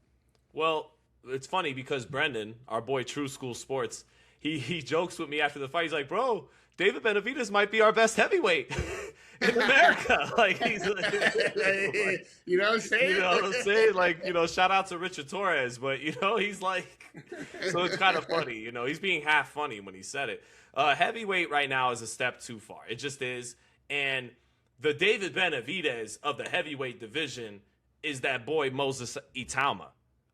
Well, it's funny because Brendan, our boy True School Sports, he jokes with me after the fight. He's like, bro, David Benavidez might be our best heavyweight in America. Like, he's like,
you know what I'm saying?
You know what I'm saying? Like, shout out to Richard Torres, but he's like, so it's kind of funny. He's being half funny when he said it. Heavyweight right now is a step too far. It just is. And the David Benavidez of the heavyweight division is that boy Moses Itauma.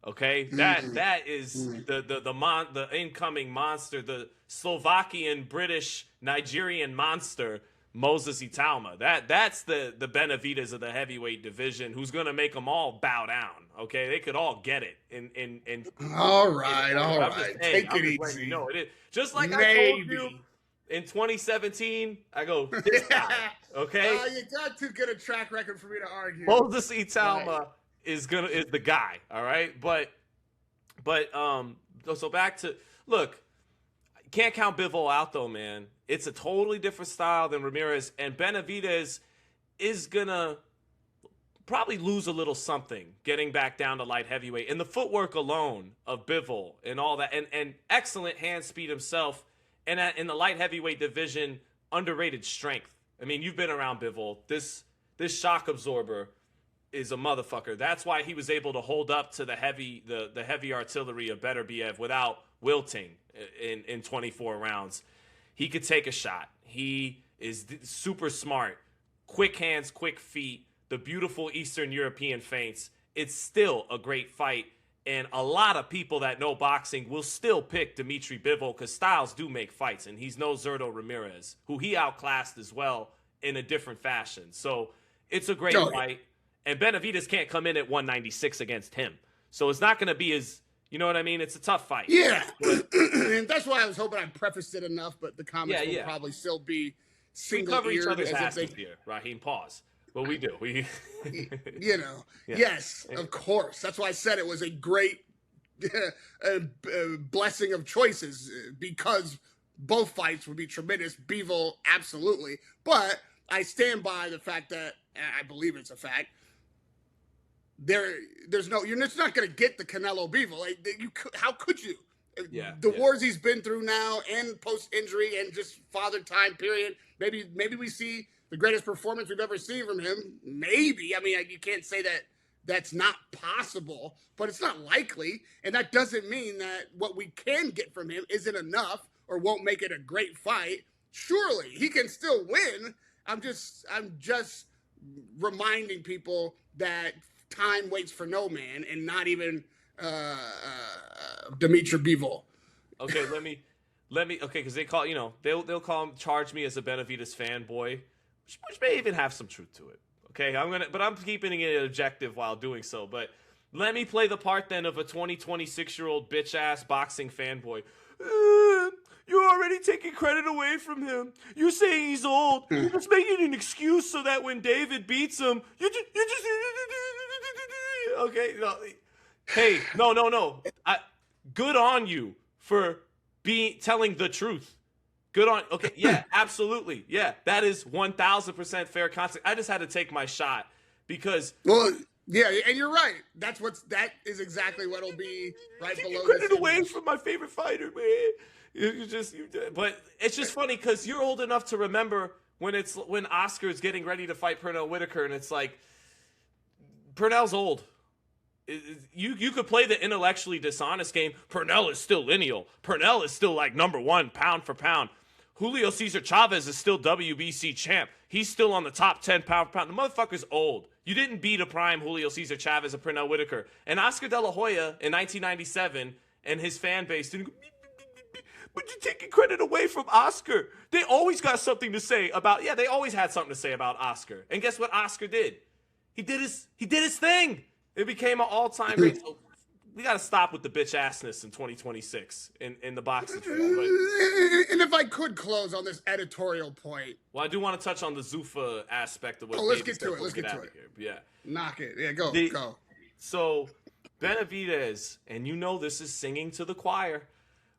Okay, that is the incoming monster, the Slovakian, British, Nigerian monster, Moses Itauma. That's the Benavidez of the heavyweight division, who's gonna make them all bow down. Okay, they could all get it. All
right. Take it easy.
Just like I told you. In 2017, I go, this guy, okay?
You got too good a track record for me to argue.
Moses Italma is the guy, all right? But so back to, look, can't count Bivol out though, man. It's a totally different style than Ramirez, and Benavidez is gonna probably lose a little something getting back down to light heavyweight. And the footwork alone of Bivol and all that, and excellent hand speed himself, and in the light heavyweight division, underrated strength. I mean, you've been around Bivol. This shock absorber is a motherfucker. That's why he was able to hold up to the heavy artillery of Beterbiev without wilting in 24 rounds. He could take a shot. He is super smart. Quick hands, quick feet, the beautiful Eastern European feints. It's still a great fight. And a lot of people that know boxing will still pick Dmitry Bivol because styles do make fights. And he's no Zurdo Ramirez, who he outclassed as well in a different fashion. So it's a great fight. And Benavidez can't come in at 196 against him. So it's not going to be as, you know what I mean? It's a tough fight.
Yeah. And that's why I was hoping I prefaced it enough, but the comments will probably still be single-eared.
We cover each other's asses here, Raheem. Pause. Well, we do.
You know, yes, of course. That's why I said it was a great blessing of choices because both fights would be tremendous. Bivol, absolutely. But I stand by the fact that, and I believe it's a fact, there's no, you're just not going to get the Canelo Bivol. Like, how could you? The wars he's been through now and post-injury and just father time period, maybe we see the greatest performance we've ever seen from him. Maybe. I mean, you can't say that that's not possible, but it's not likely. And that doesn't mean that what we can get from him isn't enough or won't make it a great fight. Surely he can still win. I'm just reminding people that time waits for no man, and not even Dmitry Bivol.
Okay, let me. Okay, because they call, they'll charge me as a Benavidez fanboy, which may even have some truth to it. Okay, but I'm keeping it objective while doing so. But let me play the part then of a 26-year-old bitch ass boxing fanboy. You're already taking credit away from him. You're saying he's old. You're just making an excuse so that when David beats him, you just okay. No. Hey, no. Good on you for telling the truth. Good on. Okay, yeah, absolutely. Yeah, that is 1,000% fair context. I just had to take my shot because.
Well, yeah, and you're right. That is exactly what'll be right below.
Credit away from my favorite fighter, man. But it's just funny because you're old enough to remember when Oscar's getting ready to fight Pernell Whitaker, and it's like Pernell's old. You could play the intellectually dishonest game. Pernell is still lineal. Pernell is still like #1 pound for pound. Julio Cesar Chavez is still WBC champ. He's still on the top 10 pound for pound. The motherfucker's old. You didn't beat a prime Julio Cesar Chavez or Pernell Whitaker. And Oscar De La Hoya in 1997 and his fan base didn't go, but you're taking credit away from Oscar. They always got something to say about, they always had something to say about Oscar. And guess what Oscar did? He did his thing. It became an all-time great. So we got to stop with the bitch assness in 2026 in the boxing field.
And if I could close on this editorial point.
Well, I do want to touch on the Zuffa aspect of what
let's get to it. Let's get to it.
Yeah.
Knock it. Yeah, go.
So, Benavidez, and this is singing to the choir,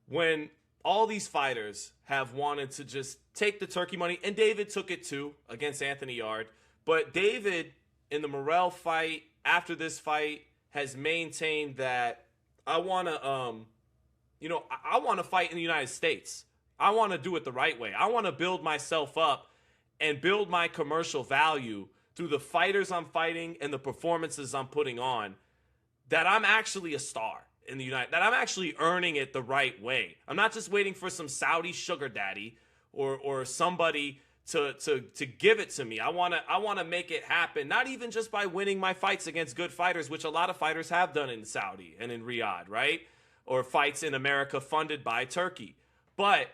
when all these fighters have wanted to just take the turkey money, and David took it too against Anthony Yard, but David in the Morrell fight, after this fight, has maintained that I want to, I want to fight in the United States. I want to do it the right way. I want to build myself up and build my commercial value through the fighters I'm fighting and the performances I'm putting on, that I'm actually a star in the that I'm actually earning it the right way. I'm not just waiting for some Saudi sugar daddy or somebody to give it to me. I want to make it happen, not even just by winning my fights against good fighters, which a lot of fighters have done in Saudi and in Riyadh, right? Or fights in America funded by Turkey. But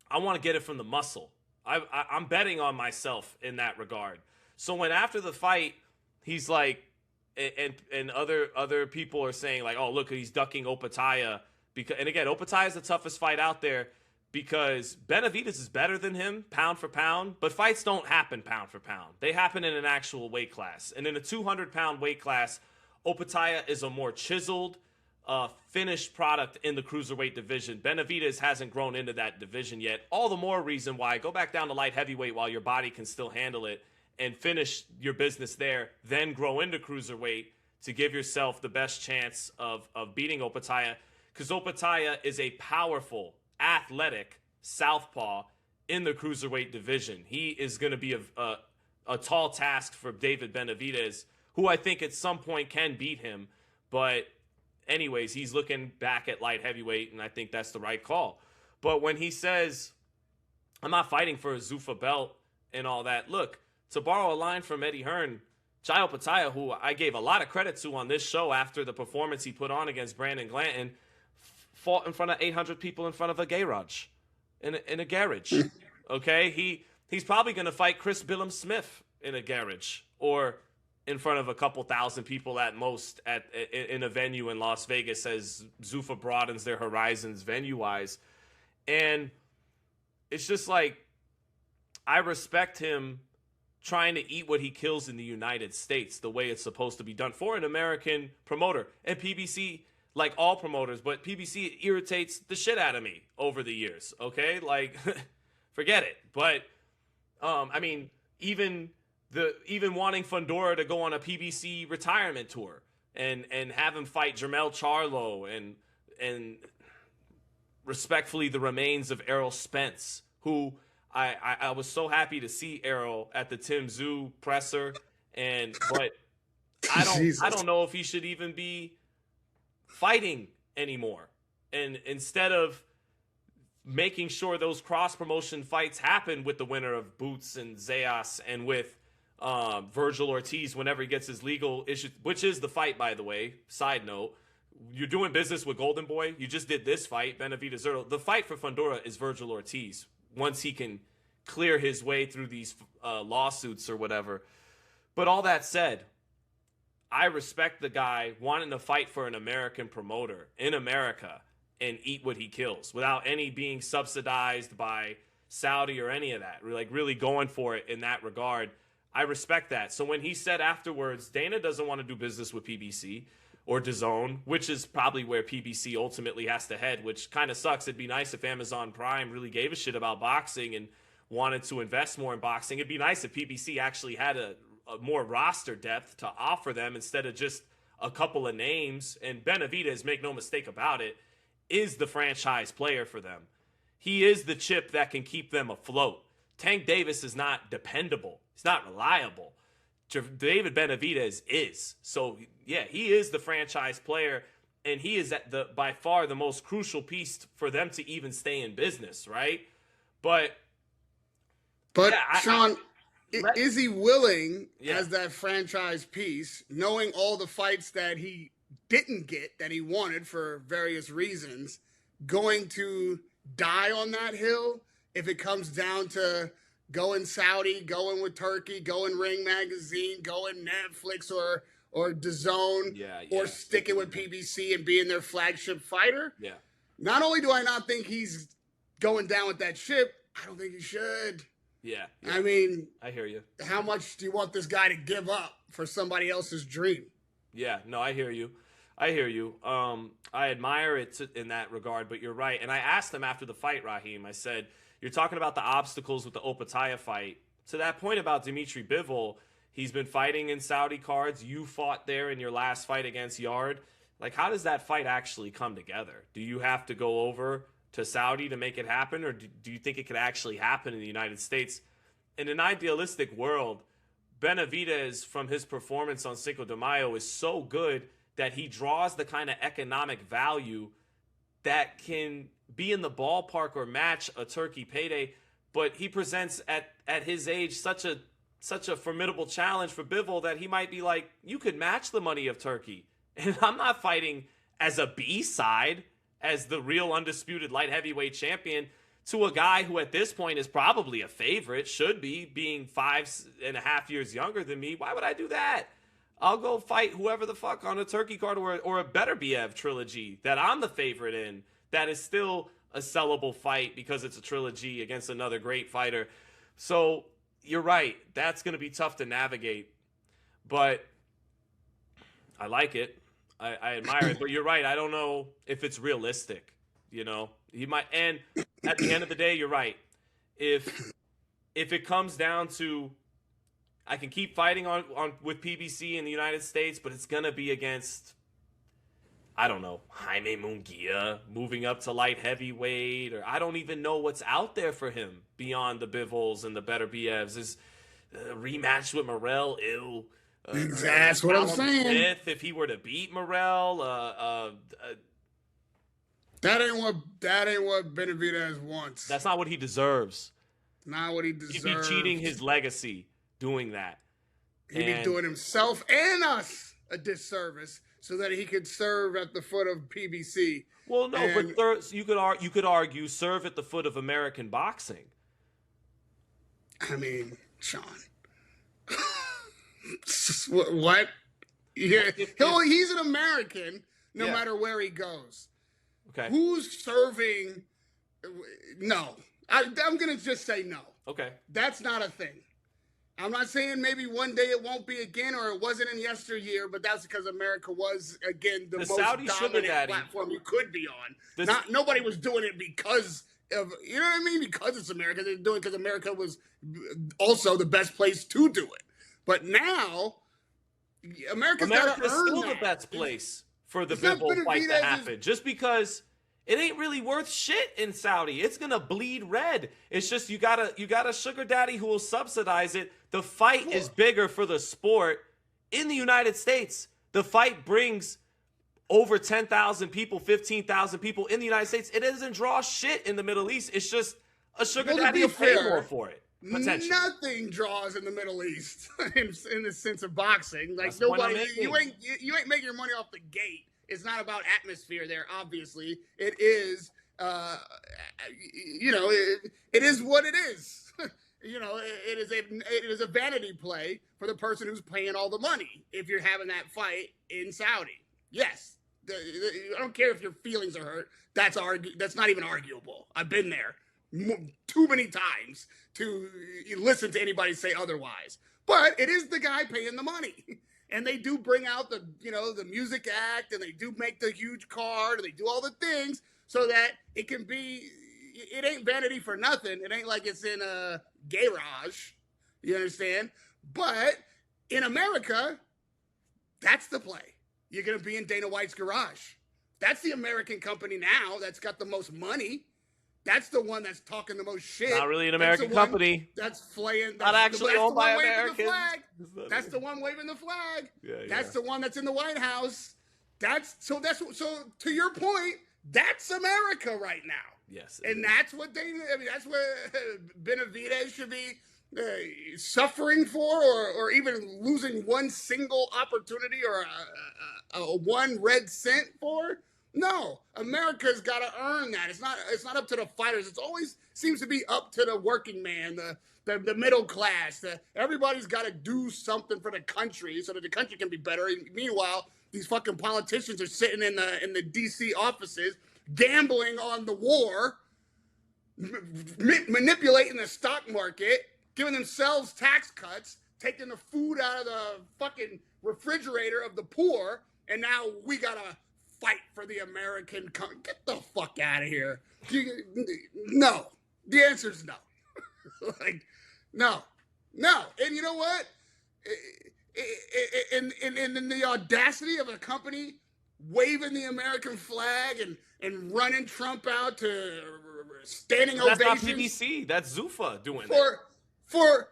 I want to get it from the muscle. I'm betting on myself in that regard. So when after the fight, he's like, and other people are saying like, oh, look, he's ducking Opetaia. And again, Opetaia is the toughest fight out there. because Benavidez is better than him pound for pound, but fights don't happen pound for pound. They happen in an actual weight class. And in a 200-pound weight class, Opetaia is a more chiseled, finished product in the cruiserweight division. Benavidez hasn't grown into that division yet. All the more reason why go back down to light heavyweight while your body can still handle it and finish your business there, then grow into cruiserweight to give yourself the best chance of beating Opetaia, because Opetaia is a powerful, athletic southpaw in the cruiserweight division. He is going to be a tall task for David Benavidez, who I think at some point can beat him. But anyways, he's looking back at light heavyweight, and I think that's the right call. But when he says, I'm not fighting for a Zuffa belt and all that, look, to borrow a line from Eddie Hearn, Jai Opetaia, who I gave a lot of credit to on this show after the performance he put on against Brandon Glanton, fought in front of 800 people in front of a garage, in a garage. Okay, he's probably going to fight Chris Billum Smith in a garage or in front of a couple thousand people at most in a venue in Las Vegas as Zuffa broadens their horizons venue-wise. And it's just like, I respect him trying to eat what he kills in the United States the way it's supposed to be done for an American promoter. And PBC, like all promoters, but PBC irritates the shit out of me over the years, okay? Like, forget it. But, I mean, even wanting Fundora to go on a PBC retirement tour and have him fight Jermell Charlo and respectfully the remains of Errol Spence, who I was so happy to see Errol at the Tim Tszyu presser, but I don't know if he should even be fighting anymore. And instead of making sure those cross-promotion fights happen with the winner of Boots and Zayas and with Virgil Ortiz whenever he gets his legal issue, which is the fight, by the way, side note. You're doing business with Golden Boy. You just did this fight, Benavidez Zurdo. The fight for Fundora is Virgil Ortiz once he can clear his way through these lawsuits or whatever. But all that said, I respect the guy wanting to fight for an American promoter in America and eat what he kills without any being subsidized by Saudi or any of that. Like, really going for it in that regard. I respect that. So when he said afterwards, Dana doesn't want to do business with PBC or DAZN, which is probably where PBC ultimately has to head, which kind of sucks. It'd be nice if Amazon Prime really gave a shit about boxing and wanted to invest more in boxing. It'd be nice if PBC actually had a more roster depth to offer them instead of just a couple of names. And Benavidez, make no mistake about it, is the franchise player for them. He is the chip that can keep them afloat. Tank Davis is not dependable. He's not reliable. David Benavidez is. So, yeah, he is the franchise player, and he is by far the most crucial piece for them to even stay in business, right? But yeah,
Sean, is he willing, as that franchise piece, knowing all the fights that he didn't get, that he wanted for various reasons, going to die on that hill if it comes down to going Saudi, going with Turkey, going Ring Magazine, going Netflix or DAZN, or sticking with PBC and being their flagship fighter?
Yeah.
Not only do I not think he's going down with that ship, I don't think he should.
Yeah.
I mean,
I hear you.
How much do you want this guy to give up for somebody else's dream?
Yeah, no, I hear you. I admire it in that regard, but you're right. And I asked him after the fight, Raheem, I said, you're talking about the obstacles with the Opetaia fight. To that point about Dmitry Bivol, he's been fighting in Saudi cards. You fought there in your last fight against Yard. Like, how does that fight actually come together? Do you have to go over to Saudi to make it happen, or do you think it could actually happen in the United States? In an idealistic world, Benavidez, from his performance on Cinco de Mayo, is so good that he draws the kind of economic value that can be in the ballpark or match a Turkey payday. But he presents at his age such a formidable challenge for Bivol that he might be like, you could match the money of Turkey. And I'm not fighting as a B-side, as the real undisputed light heavyweight champion, to a guy who at this point is probably a favorite, should be, being 5.5 years younger than me. Why would I do that? I'll go fight whoever the fuck on a Turkey card or a Beterbiev trilogy that I'm the favorite in, that is still a sellable fight because it's a trilogy against another great fighter. So you're right. That's going to be tough to navigate. But I like it. I admire it. But you're right. I don't know if it's realistic. You know, he might. And at the end of the day, you're right. If it comes down to, I can keep fighting on with PBC in the United States, but it's gonna be against, I don't know, Jaime Munguia moving up to light heavyweight, or I don't even know what's out there for him beyond the Bivols and the Beterbievs. Is a rematch with Morrell ill?
That's what I'm saying.
Smith, if he were to beat Morrell,
that ain't what Benavidez wants.
that's not what he deserves.
Not what he deserves.
He'd be cheating his legacy doing that.
He'd be doing himself and us a disservice so that he could serve at the foot of PBC.
Well, no, but you could argue serve at the foot of American boxing.
I mean, Sean. What? Yeah, he's an American no matter where he goes.
Okay.
Who's serving? No. I'm going to just say no.
Okay.
That's not a thing. I'm not saying maybe one day it won't be again, or it wasn't in yesteryear, but that's because America was, again, the most
Saudi
dominant
sugar daddy
platform you could be on. Nobody was doing it because of, you know what I mean? Because it's America. They're doing it because America was also the best place to do it. But now, America's got to earn
still
that.
the best place for the Bivol fight to happen. Just because it ain't really worth shit in Saudi. It's gonna bleed red. It's just you got a sugar daddy who will subsidize it. The fight is bigger for the sport in the United States. The fight brings over 10,000 people, 15,000 people in the United States. It doesn't draw shit in the Middle East. It's just a sugar daddy will pay more for it.
Nothing draws in the Middle East in the sense of boxing. Like, nobody, you ain't making your money off the gate. It's not about atmosphere there. Obviously, it is. It is what it is. It is a vanity play for the person who's paying all the money. If you're having that fight in Saudi, yes, I don't care if your feelings are hurt. That's not even arguable. I've been there too many times to listen to anybody say otherwise. But it is the guy paying the money. And they do bring out the music act, and they do make the huge card, and they do all the things so that it can be, it ain't vanity for nothing. It ain't like it's in a garage. You understand? But in America, that's the play. You're going to be in Dana White's garage. That's the American company now that's got the most money. That's the one that's talking the most shit.
Not really an American company.
That's flaying.
Not actually owned by Americans.
That's the one waving the flag. That's the one that's in the White House. So to your point, that's America right now.
Yes.
And that's what that's what Benavidez should be suffering for, or even losing one single opportunity or a one red cent for. No, America's got to earn that. It's not up to the fighters. It always seems to be up to the working man, the middle class. Everybody's got to do something for the country so that the country can be better. And meanwhile, these fucking politicians are sitting in the D.C. offices gambling on the war, manipulating the stock market, giving themselves tax cuts, taking the food out of the fucking refrigerator of the poor, and now we got to fight for the American get the fuck out of here. No. The answer is no. No. And you know what? In the audacity of a company waving the American flag and running Trump out to standing ovations.
That's not PBC. That's Zuffa doing
that. For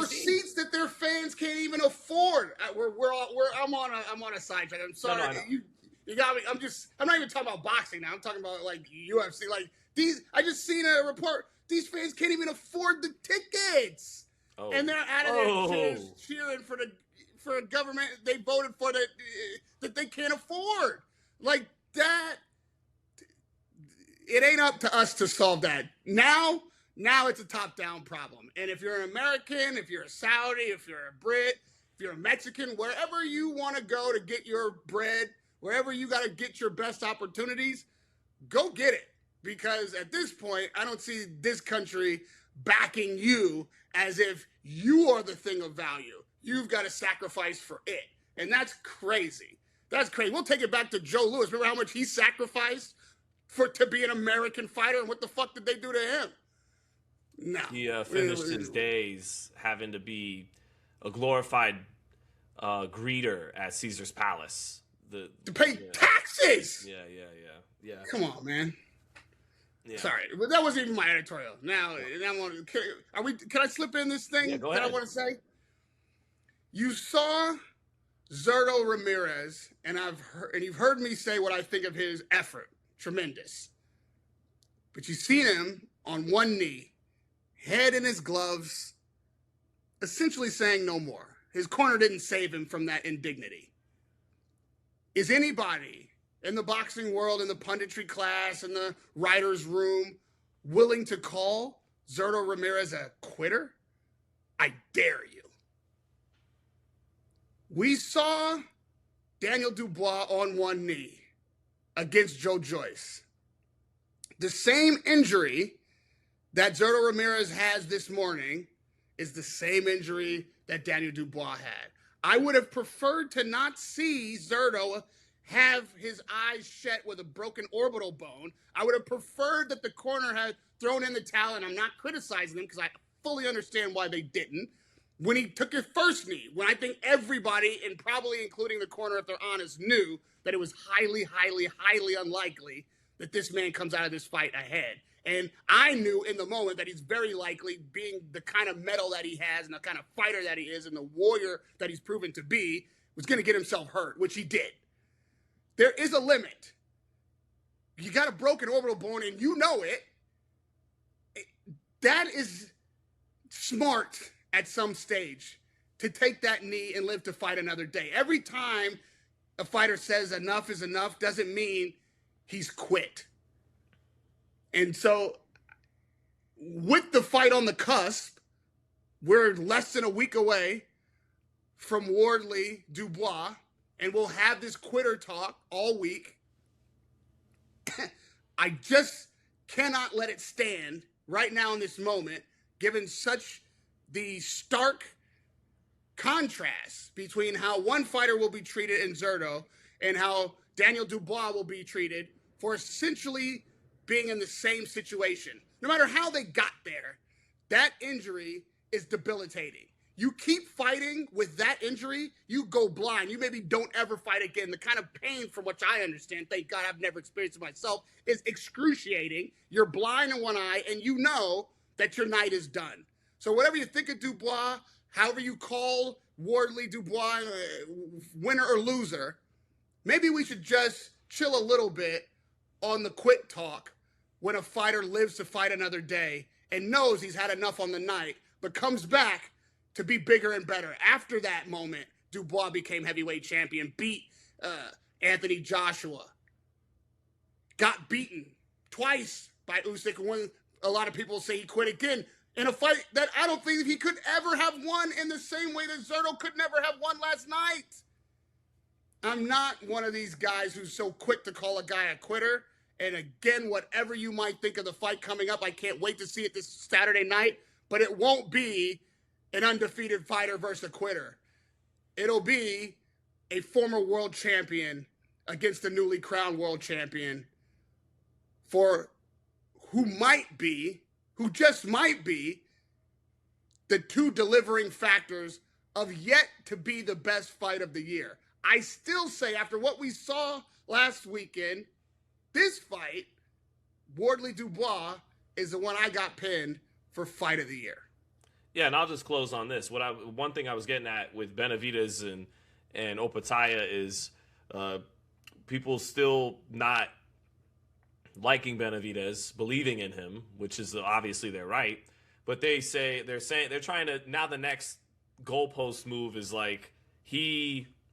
seats
that their fans can't even afford. I'm on a sidetrack. I'm sorry.
No.
You got me. I'm not even talking about boxing now. I'm talking about like UFC. Like I just seen a report. These fans can't even afford the tickets, and they're out of there cheering for a government they voted for that they can't afford. Like that. It ain't up to us to solve that. Now it's a top-down problem. And if you're an American, if you're a Saudi, if you're a Brit, if you're a Mexican, wherever you want to go to get your bread, wherever you got to get your best opportunities, go get it. because at this point, I don't see this country backing you as if you are the thing of value. You've got to sacrifice for it. And that's crazy. That's crazy. We'll take it back to Joe Louis. Remember how much he sacrificed to be an American fighter? And what the fuck did they do to him? No.
He finished his days having to be a glorified greeter at Caesar's Palace.
To pay taxes!
Yeah.
Come on, man.
Yeah.
Sorry, but that wasn't even my editorial. Now can I slip in this thing
Yeah, go
that
ahead.
I want to say? You saw Zurdo Ramirez, and you've heard me say what I think of his effort. Tremendous. But you've seen him on one knee, head in his gloves, essentially saying no more. His corner didn't save him from that indignity. Is anybody in the boxing world, in the punditry class, in the writer's room, willing to call Zurdo Ramirez a quitter? I dare you. We saw Daniel Dubois on one knee against Joe Joyce. The same injury that Zurdo Ramirez has this morning is the same injury that Daniel Dubois had. I would have preferred to not see Zurdo have his eyes shut with a broken orbital bone. I would have preferred that the corner had thrown in the towel, and I'm not criticizing them because I fully understand why they didn't. When he took his first knee, when I think everybody, and probably including the corner if they're honest, knew that it was highly, highly, highly unlikely that this man comes out of this fight ahead. And I knew in the moment that he's very likely, being the kind of mettle that he has and the kind of fighter that he is and the warrior that he's proven to be, was going to get himself hurt, which he did. There is a limit. You got a broken orbital bone and you know it. That is smart at some stage to take that knee and live to fight another day. Every time a fighter says enough is enough doesn't mean he's quit. And so with the fight on the cusp, we're less than a week away from Wardley Dubois, and we'll have this quitter talk all week. I just cannot let it stand right now in this moment, given such the stark contrast between how one fighter will be treated in Zurdo and how Daniel Dubois will be treated for essentially being in the same situation. No matter how they got there, that injury is debilitating. You keep fighting with that injury, you go blind. You maybe don't ever fight again. The kind of pain, from which I understand, thank God I've never experienced it myself, is excruciating. You're blind in one eye, and you know that your night is done. So whatever you think of Dubois, however you call Wardley Dubois, winner or loser, maybe we should just chill a little bit on the quit talk when a fighter lives to fight another day and knows he's had enough on the night, but comes back to be bigger and better. After that moment, Dubois became heavyweight champion, beat Anthony Joshua, got beaten twice by Usyk, when a lot of people say he quit again, in a fight that I don't think he could ever have won, in the same way that Zurdo could never have won last night. I'm not one of these guys who's so quick to call a guy a quitter. And again, whatever you might think of the fight coming up, I can't wait to see it this Saturday night, but it won't be an undefeated fighter versus a quitter. It'll be a former world champion against a newly crowned world champion for who just might be, the two delivering factors of yet to be the best fight of the year. I still say, after what we saw last weekend, this fight, Wardley Dubois, is the one I got pinned for fight of the year.
Yeah, and I'll just close on this. One thing I was getting at with Benavidez and Opetaia is people still not liking Benavidez, believing in him, which is obviously their right. But they're trying to, now the next goalpost move is like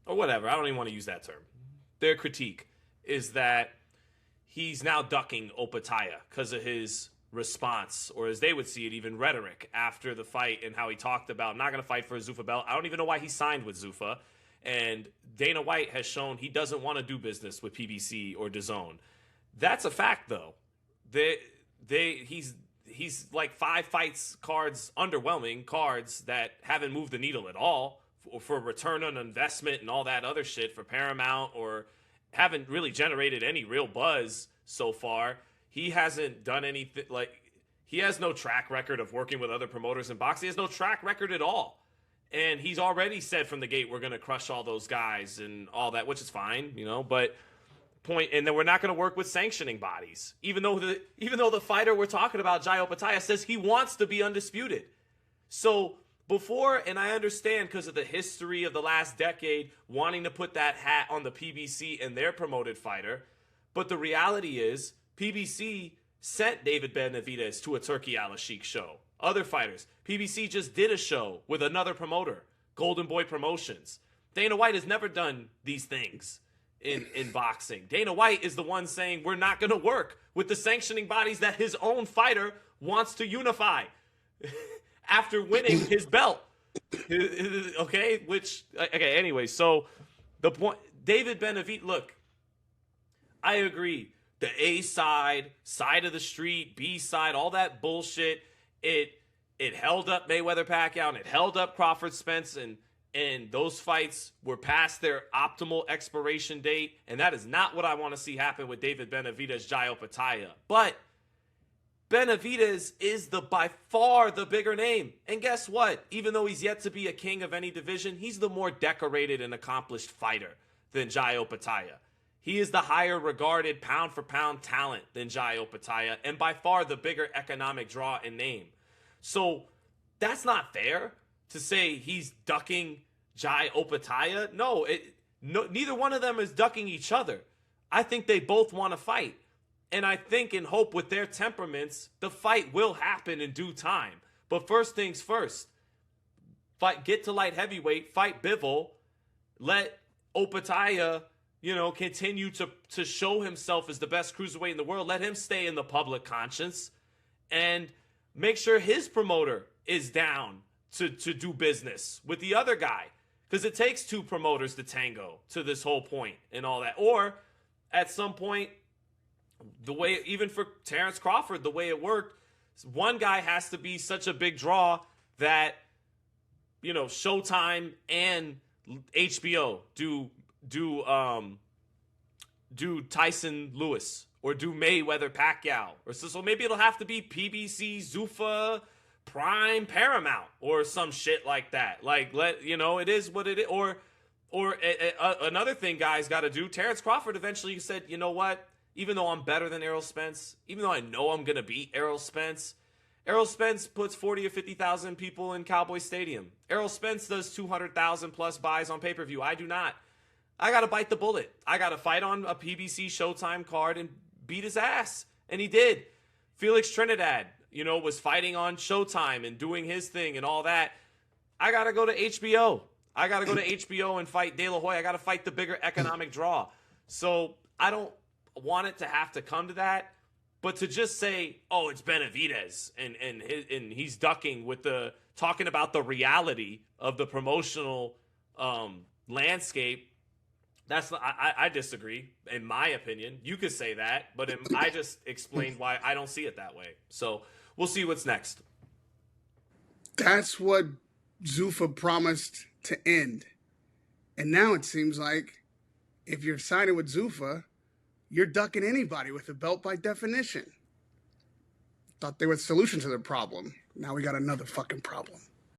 or whatever. I don't even want to use that term. Their critique is that he's now ducking Opetaia because of his response, or as they would see it, even rhetoric after the fight, and how he talked about not going to fight for a Zuffa belt. I don't even know why he signed with Zuffa. And Dana White has shown he doesn't want to do business with PBC or DAZN. That's a fact, though. he's like 5 fights cards, underwhelming cards that haven't moved the needle at all for return on investment and all that other shit for Paramount, or haven't really generated any real buzz so far. He hasn't done anything, like, he has no track record of working with other promoters in boxing. He has no track record at all. And he's already said from the gate, we're going to crush all those guys and all that, which is fine, you know, but and then we're not going to work with sanctioning bodies, even though the fighter we're talking about, Jai Opetaia, says he wants to be undisputed. So before, and I understand because of the history of the last decade, wanting to put that hat on the PBC and their promoted fighter, but the reality is PBC sent David Benavidez to a Turkey Al-Sheikh show. Other fighters, PBC just did a show with another promoter, Golden Boy Promotions. Dana White has never done these things in boxing. Dana White is the one saying we're not going to work with the sanctioning bodies that his own fighter wants to unify after winning his belt. Okay, anyway, so the point, David Benavidez, look, I agree. The A side, side of the street, B side, all that bullshit, it held up Mayweather Pacquiao, and it held up Crawford Spence, and those fights were past their optimal expiration date, and that is not what I want to see happen with David Benavidez, Jai Opetaia. But Benavidez is by far the bigger name. And guess what? Even though he's yet to be a king of any division, he's the more decorated and accomplished fighter than Jai Opetaia. He is the higher regarded pound-for-pound talent than Jai Opetaia, and by far the bigger economic draw and name. So that's not fair to say he's ducking Jai Opetaia. No, neither one of them is ducking each other. I think they both want to fight. And I think and hope with their temperaments, the fight will happen in due time. But first things first, get to light heavyweight, fight Bivol, let Opetaia, continue to show himself as the best cruiserweight in the world. Let him stay in the public conscience and make sure his promoter is down to do business with the other guy. Because it takes 2 promoters to tango to this whole point and all that. Or at some point, the way, even for Terrence Crawford, the way it worked, one guy has to be such a big draw that, Showtime and HBO do Tyson Lewis or do Mayweather Pacquiao, or so maybe it'll have to be PBC, Zuffa, Prime, Paramount, or some shit like that. Like, it is what it is. Or another thing guys got to do, Terrence Crawford eventually said, you know what, even though I'm better than Errol Spence, even though I know I'm going to beat Errol Spence puts 40 or 50,000 people in Cowboy Stadium. Errol Spence does 200,000 plus buys on pay-per-view. I do not. I got to bite the bullet. I got to fight on a PBC Showtime card and beat his ass. And he did. Felix Trinidad, was fighting on Showtime and doing his thing and all that. I got to go to HBO. I got to go to HBO and fight De La Hoya. I got to fight the bigger economic draw. So I don't want it to have to come to that. But to just say, oh, it's Benavidez and he's ducking with talking about the reality of the promotional landscape, I disagree, in my opinion. You could say that, but I just explained why I don't see it that way. So we'll see what's next.
That's what Zuffa promised to end. And now it seems like if you're signing with Zuffa, you're ducking anybody with a belt by definition. Thought they were the solution to the problem. Now we got another fucking problem.